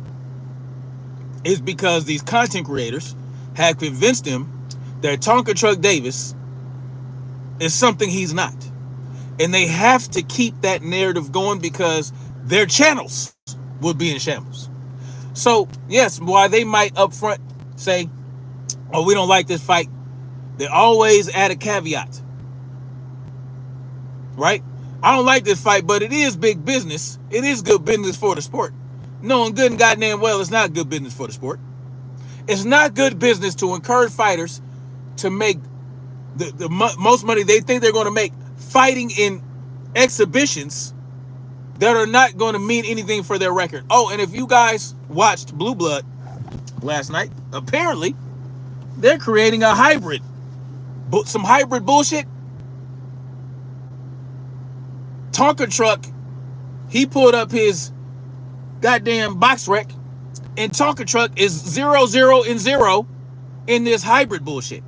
is because these content creators have convinced him that Tonka Truck Davis is something he's not. And they have to keep that narrative going because their channels would be in shambles. So, yes, while they might up front say, oh, we don't like this fight, they always add a caveat. Right? I don't like this fight, but it is big business. It is good business for the sport. Knowing good and goddamn well it's not good business for the sport. It's not good business to encourage fighters to make the most money they think they're going to make fighting in exhibitions that are not going to mean anything for their record. Oh, and if you guys watched Blue Blood last night, apparently they're creating a hybrid, some hybrid bullshit. Tonka Truck, he pulled up his goddamn box wreck, and Tonka Truck is 0-0-0 in this hybrid bullshit.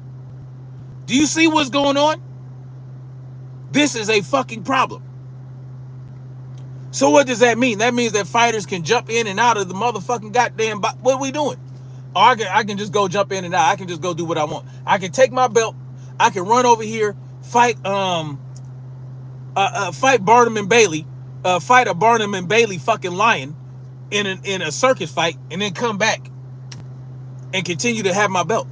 Do you see what's going on? This is a fucking problem. So what does that mean? That means that fighters can jump in and out of the motherfucking goddamn box. What are we doing? Oh, I can just go jump in and out. I can just go do what I want. I can take my belt. I can run over here, fight Barnum and Bailey, fight a Barnum and Bailey fucking lion in a circus fight, and then come back and continue to have my belt.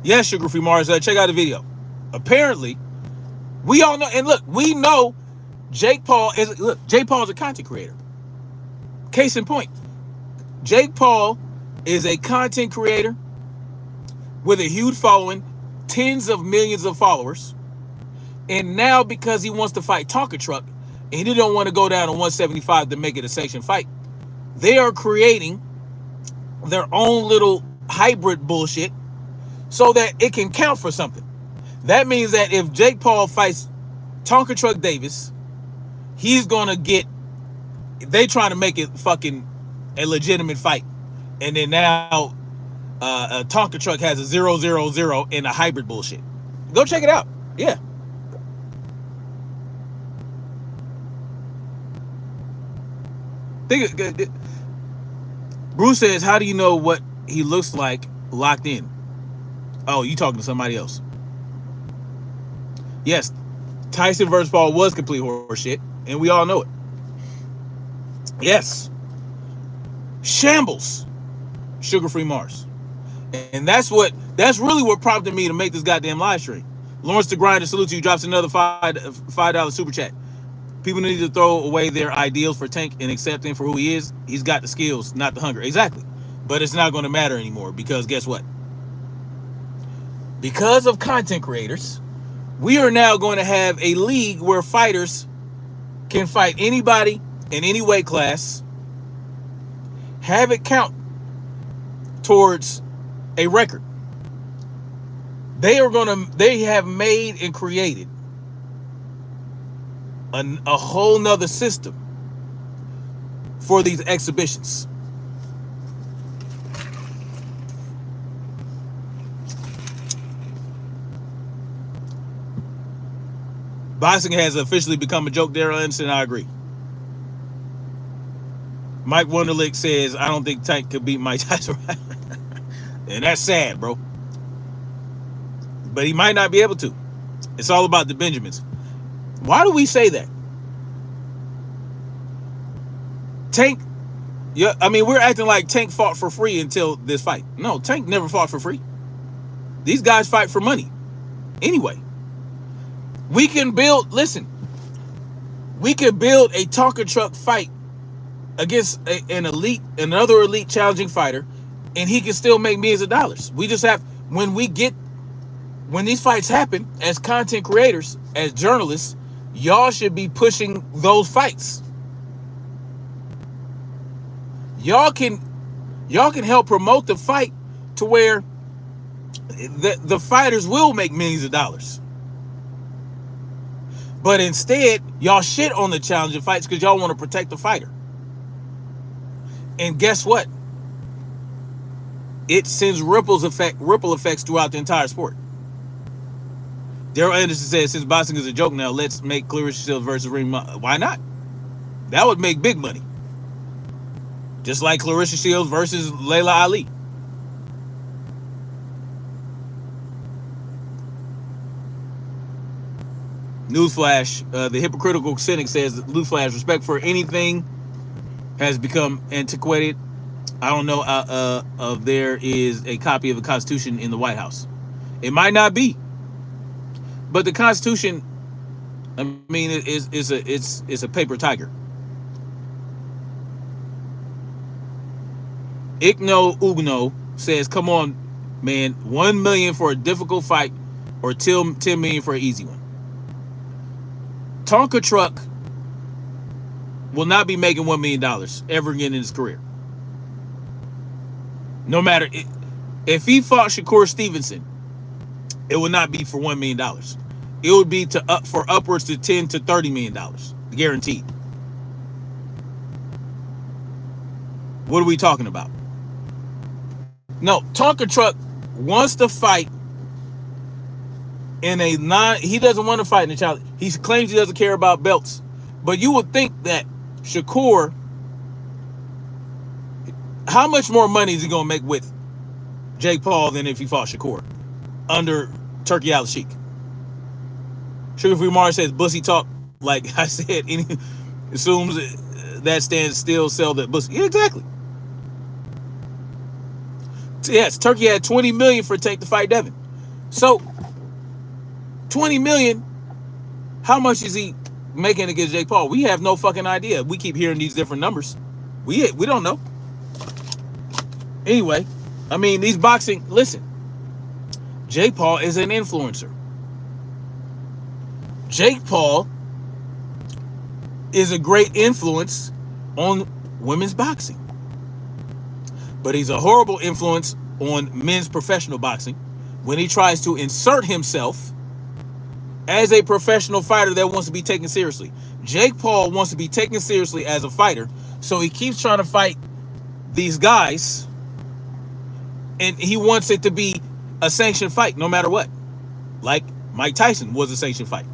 Yes, Sugar Free Mars, check out the video. Apparently, we all know, and look, we know Jake Paul is a content creator. Case in point, Jake Paul is a content creator with a huge following, tens of millions of followers. And now because he wants to fight Tonka Truck and he don't want to go down to 175 to make it a sanctioned fight, they are creating their own little hybrid bullshit so that it can count for something. That means that if Jake Paul fights Tonka Truck Davis, he's going to get, they trying to make it fucking a legitimate fight. And then now A Tonka truck has a 000 and a hybrid bullshit. Go check it out. Yeah. Bruce says, how do you know what he looks like locked in? Oh, you talking to somebody else. Yes, Tyson versus Paul was complete horseshit, and we all know it. Yes. Shambles. Sugar-free Mars. And that's really what prompted me to make this goddamn live stream. Lawrence the Grinder salutes you, drops another $5 super chat. People need to throw away their ideals for Tank and accept him for who he is. He's got the skills, not the hunger. Exactly. But it's not going to matter anymore because guess what? Because of content creators, we are now going to have a league where fighters can fight anybody in any weight class, have it count towards a record. They have made and created a whole nother system for these exhibitions. Boxing has officially become a joke, Daryl Anderson. I agree. Mike Wunderlich says, I don't think Tank could beat Mike Tyson. And that's sad, bro. But he might not be able to. It's all about the Benjamins. Why do we say that? Tank, yeah, I mean, we're acting like Tank fought for free until this fight. No, Tank never fought for free. These guys fight for money. Anyway, we can build a Tonka truck fight against another elite challenging fighter, and he can still make millions of dollars. We just have, when these fights happen, as content creators, as journalists, y'all should be pushing those fights. Y'all can help promote the fight to where the fighters will make millions of dollars. But instead, y'all shit on the challenging fights because y'all want to protect the fighter. And guess what? It sends ripple effects throughout the entire sport. Daryl Anderson says, since boxing is a joke now, let's make Clarissa Shields versus Ring. Why not? That would make big money. Just like Clarissa Shields versus Layla Ali. Newsflash, the hypocritical cynic says, newsflash, respect for anything has become antiquated. I don't know if there is a copy of the Constitution in the White House. It might not be. But the Constitution, I mean, it's a paper tiger. Igno Ugno says, come on, man, $1 million for a difficult fight or $10 million for an easy one. Tonka truck will not be making $1 million ever again in his career. No matter if he fought Shakur Stevenson, it would not be for $1 million. It would be for upwards to $10 to $30 million, guaranteed. What are we talking about? No, Tonka truck wants to fight in he doesn't want to fight in a challenge. He claims he doesn't care about belts. But you would think that Shakur, how much more money is he going to make with Jake Paul than if he fought Shakur under Turkey Al-Sheikh? Sugar Free Mars says, bussy talk. Like I said, assumes that stands still, sell that bussy. Yeah, exactly. Yes, Turkey had $20 million for Tank to fight Devin. So, $20 million, how much is he making against Jake Paul? We have no fucking idea. We keep hearing these different numbers. We don't know. Anyway, I mean, these boxing, listen, Jake Paul is an influencer. Jake Paul is a great influence on women's boxing. But he's a horrible influence on men's professional boxing when he tries to insert himself as a professional fighter that wants to be taken seriously. Jake Paul wants to be taken seriously as a fighter, so he keeps trying to fight these guys and he wants it to be a sanctioned fight no matter what. Like Mike Tyson was a sanctioned fight.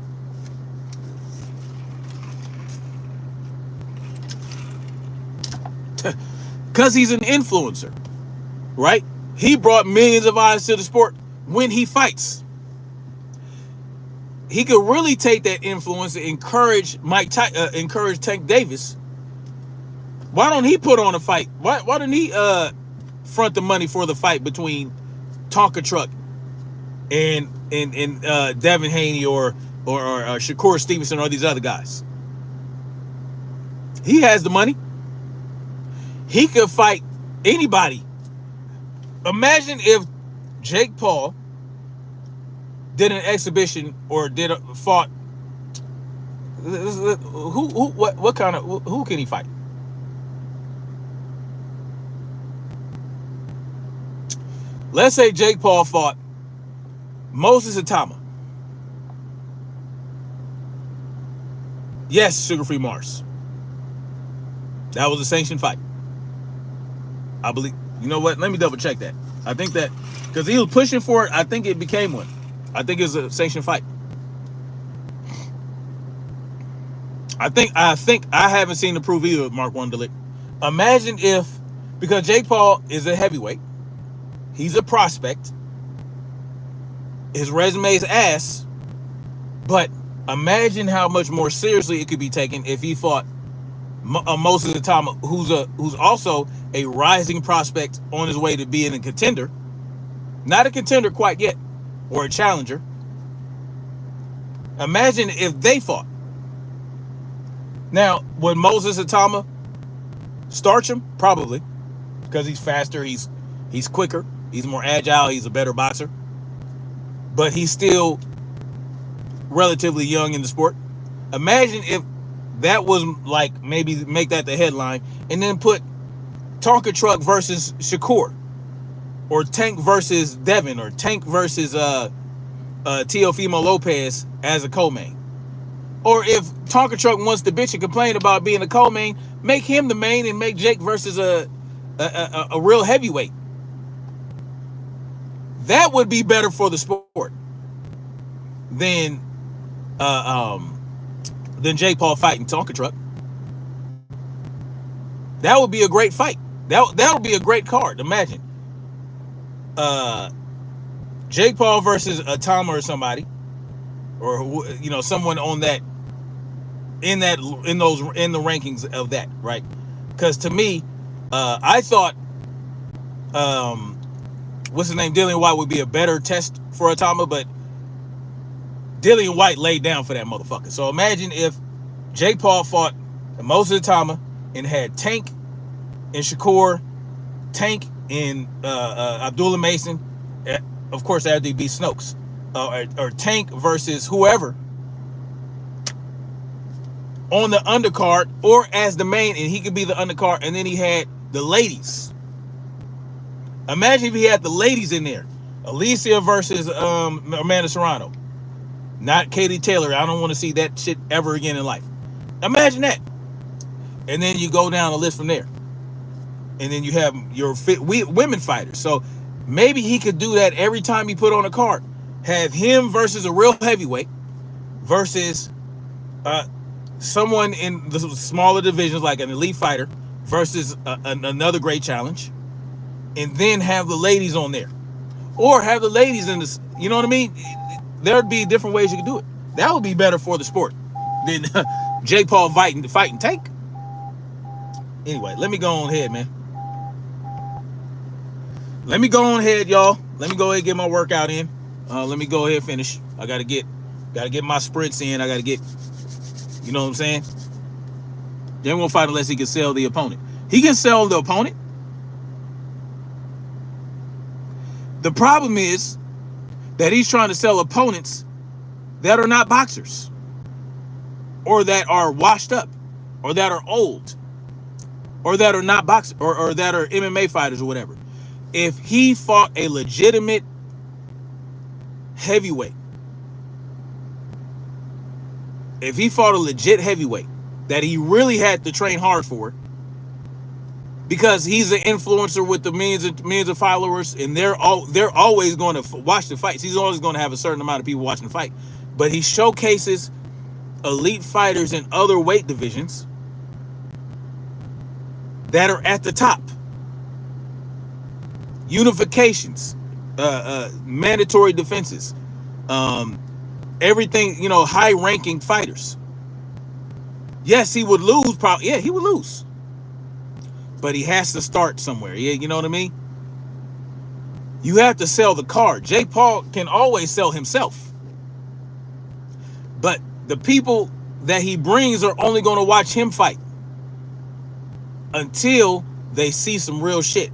Because he's an influencer, right? He brought millions of eyes to the sport when he fights. He could really take that influence and encourage encourage Tank Davis. Why don't he put on a fight? Why don't he front the money for the fight between Tonka Truck and Devin Haney or Shakur Stevenson or these other guys? He has the money. He could fight anybody. Imagine if Jake Paul did an exhibition or fought. What kind of who can he fight? Let's say Jake Paul fought Moses Atama. Yes, Sugar Free Mars. That was a sanctioned fight. I believe. You know what? Let me double check that. I think that because he was pushing for it, I think it became one. I think it's a sanctioned fight. I think I haven't seen the proof either, Mark Wonderlick. Imagine if, because Jake Paul is a heavyweight, he's a prospect, his resume is ass, but imagine how much more seriously it could be taken if he fought Moses Atama, who's also a rising prospect on his way to being a contender. Not a contender quite yet, or a challenger. Imagine if they fought. Now, would Moses Atama starch him? Probably, because he's faster, he's quicker, he's more agile, he's a better boxer. But he's still relatively young in the sport. Imagine if that was like, maybe make that the headline, and then put Tonka Truck versus Shakur, or Tank versus Devin, or Tank versus Teofimo Lopez as a co-main. Or if Tonka Truck wants to bitch and complain about being a co-main, make him the main and make Jake versus a real heavyweight. That would be better for the sport than Jake Paul fighting Tonka Truck. That would be a great fight. That would be a great card. Imagine Jake Paul versus Atama or somebody, or someone on that in the rankings of that, right? Because to me, I thought what's his name, Dillian White would be a better test for Atama, but Dillian White laid down for that motherfucker. So imagine if Jake Paul fought Moses Atama and had Tank and Shakur, Tank and Abdullah Mason, of course after he beat Snokes, or Tank versus whoever on the undercard or as the main, and he could be the undercard, and then he had the ladies. Imagine if he had the ladies in there. Alicia versus Amanda Serrano. Not Katie Taylor. I don't want to see that shit ever again in life. Imagine that. And then you go down the list from there. And then you have your women fighters. So maybe he could do that every time he put on a card. Have him versus a real heavyweight versus someone in the smaller divisions like an elite fighter versus another great challenge. And then have the ladies on there. Or have the ladies in this, you know what I mean? There'd be different ways you could do it. That would be better for the sport than Jake Paul fighting Tank. Anyway, let me go on ahead, man. Let me go on ahead, y'all. Let me go ahead and get my workout in. Let me go ahead and finish. I gotta get my sprints in. I gotta get, you know what I'm saying? They won't fight unless he can sell the opponent. He can sell the opponent. The problem is that he's trying to sell opponents that are not boxers, or that are washed up, or that are old, or that are not boxers, or that are MMA fighters or whatever. If he fought a legitimate heavyweight, if he fought a legit heavyweight that he really had to train hard for, because he's an influencer with the millions of followers, and they're always going to watch the fights. He's always going to have a certain amount of people watching the fight, but he showcases elite fighters in other weight divisions that are at the top. Unifications, mandatory defenses, everything, high-ranking fighters. Yes, he would lose. Probably, yeah, he would lose. But he has to start somewhere. Yeah, you know what I mean? You have to sell the card. Jake Paul can always sell himself. But the people that he brings are only going to watch him fight until they see some real shit.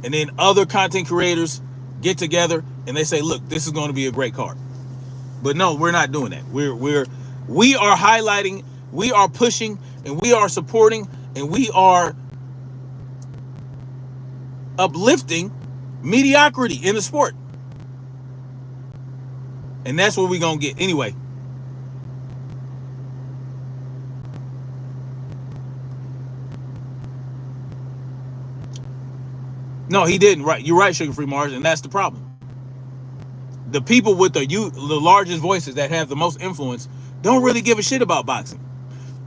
And then other content creators get together and they say, look, this is going to be a great card. But no, we're not doing that. We are highlighting, we are pushing, and we are supporting, and we are uplifting mediocrity in the sport. And that's what we're going to get. Anyway. No, he didn't. Right. You're right, Sugar Free Mars, and that's the problem. The people with the largest voices that have the most influence don't really give a shit about boxing.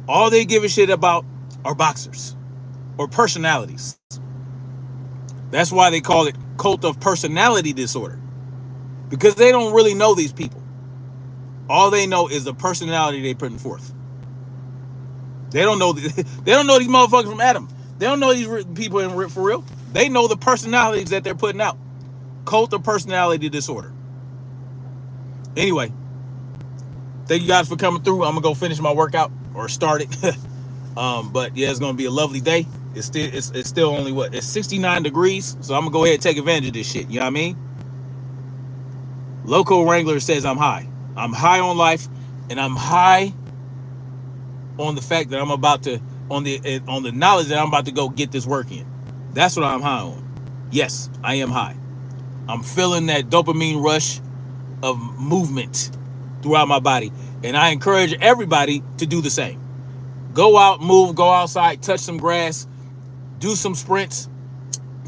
All they give a shit about are boxers or personalities. That's why they call it cult of personality disorder, because they don't really know these people. All they know is the personality they're putting forth. They don't know these motherfuckers from Adam. They don't know these people for real. They know the personalities that they're putting out. Cult of personality disorder. Anyway, thank you guys for coming through. I'm gonna go finish my workout or start it. But yeah, it's gonna be a lovely day. It's still only it's 69 degrees, so I'm gonna go ahead and take advantage of this shit. You know what I mean? Loco Wrangler says I'm high. I'm high on life, and I'm high on the fact that I'm about to on the knowledge that I'm about to go get this work in. That's what I'm high on. Yes, I am high. I'm feeling that dopamine rush of movement throughout my body, and I encourage everybody to do the same. Go out, move, go outside, touch some grass, do some sprints,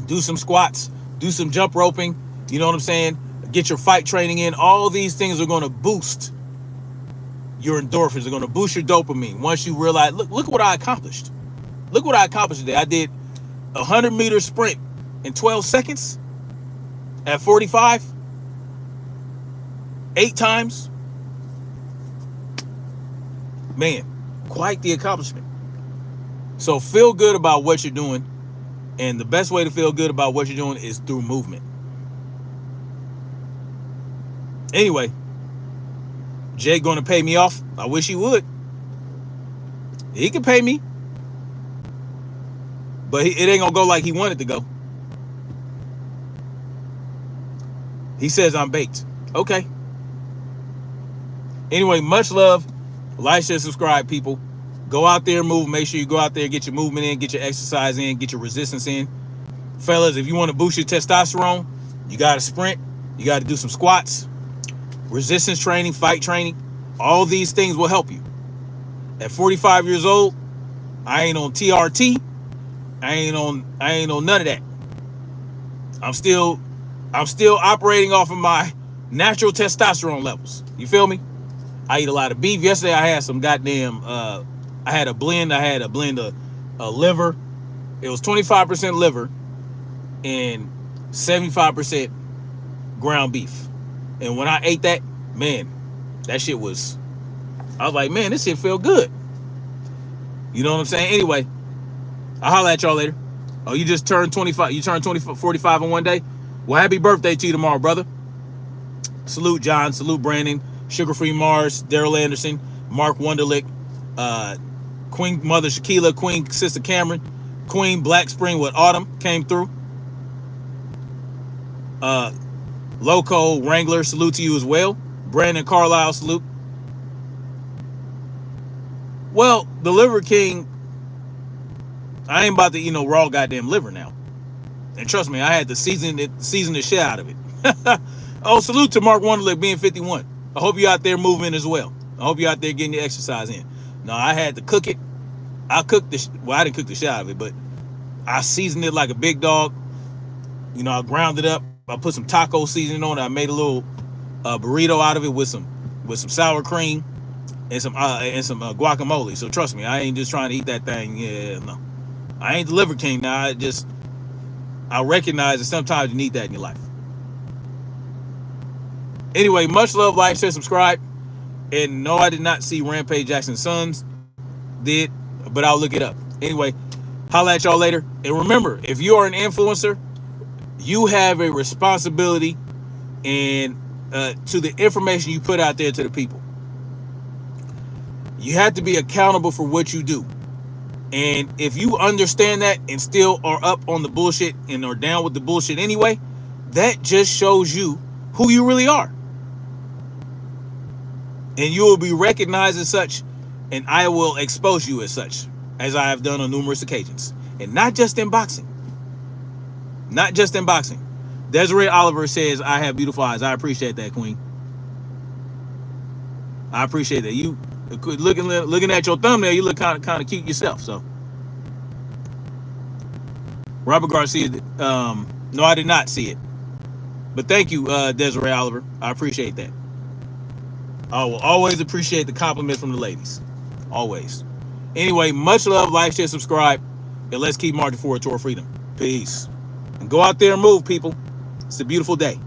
do some squats, do some jump roping. You know what I'm saying? Get your fight training in. All these things are going to boost your endorphins. Are going to boost your dopamine. Once you realize, look what I accomplished. Look what I accomplished today. I did a 100-meter sprint in 12 seconds at 45, 8 times. Man, quite the accomplishment. So feel good about what you're doing, and the best way to feel good about what you're doing is through movement. Anyway, Jake gonna pay me off. I wish he would. He can pay me, but it ain't gonna go like he wanted to go. He says I'm baked. Okay. Anyway, much love. Like, share, subscribe, people. Go out there and move. Make sure you go out there, get your movement in, get your exercise in, get your resistance in. Fellas, if you want to boost your testosterone, you got to sprint. You got to do some squats, resistance training, fight training. All these things will help you. At 45 years old, I ain't on TRT. I ain't on none of that. I'm still operating off of my natural testosterone levels. You feel me? I eat a lot of beef. Yesterday I had some goddamn I had a blend of liver. It was 25% liver and 75% ground beef. And when I ate that, man, that shit was, I was like, man, this shit feel good. You know what I'm saying? Anyway, I'll holler at y'all later. Oh, you just turned 25. You turned 45 in one day? Well, happy birthday to you tomorrow, brother. Salute John. Salute Brandon. Sugar Free Mars. Daryl Anderson. Mark Wunderlich. Queen Mother Shaquila. Queen Sister Cameron. Queen Black Spring with Autumn came through. Loco Wrangler. Salute to you as well. Brandon Carlisle. Salute. Well, the Liver King, I ain't about to eat no raw goddamn liver now. And trust me, I had to season the shit out of it. Oh, salute to Mark Wunderlich being 51. I hope you out there moving as well. I hope you out there getting your exercise in. No, I had to cook it. I didn't cook the shit out of it, but I seasoned it like a big dog. You know, I ground it up. I put some taco seasoning on it. I made a little burrito out of it with some sour cream and some guacamole. So trust me, I ain't just trying to eat that thing. Yeah, no, I ain't the liver king now. I recognize that sometimes you need that in your life. Anyway, much love, like, share, subscribe. And no, I did not see Rampage Jackson's sons. Did, but I'll look it up. Anyway, holla at y'all later. And remember, if you are an influencer, you have a responsibility and to the information you put out there to the people. You have to be accountable for what you do. And if you understand that and still are up on the bullshit and are down with the bullshit anyway, that just shows you who you really are. And you will be recognized as such, and I will expose you as such, as I have done on numerous occasions. And not just in boxing. Not just in boxing. Desiree Oliver says, I have beautiful eyes. I appreciate that, Queen. I appreciate that. You looking at your thumbnail, you look kind of cute yourself. So, Robert Garcia, no, I did not see it. But thank you, Desiree Oliver. I appreciate that. I will always appreciate the compliments from the ladies. Always. Anyway, much love, like, share, subscribe, and let's keep marching forward toward freedom. Peace. And go out there and move, people. It's a beautiful day.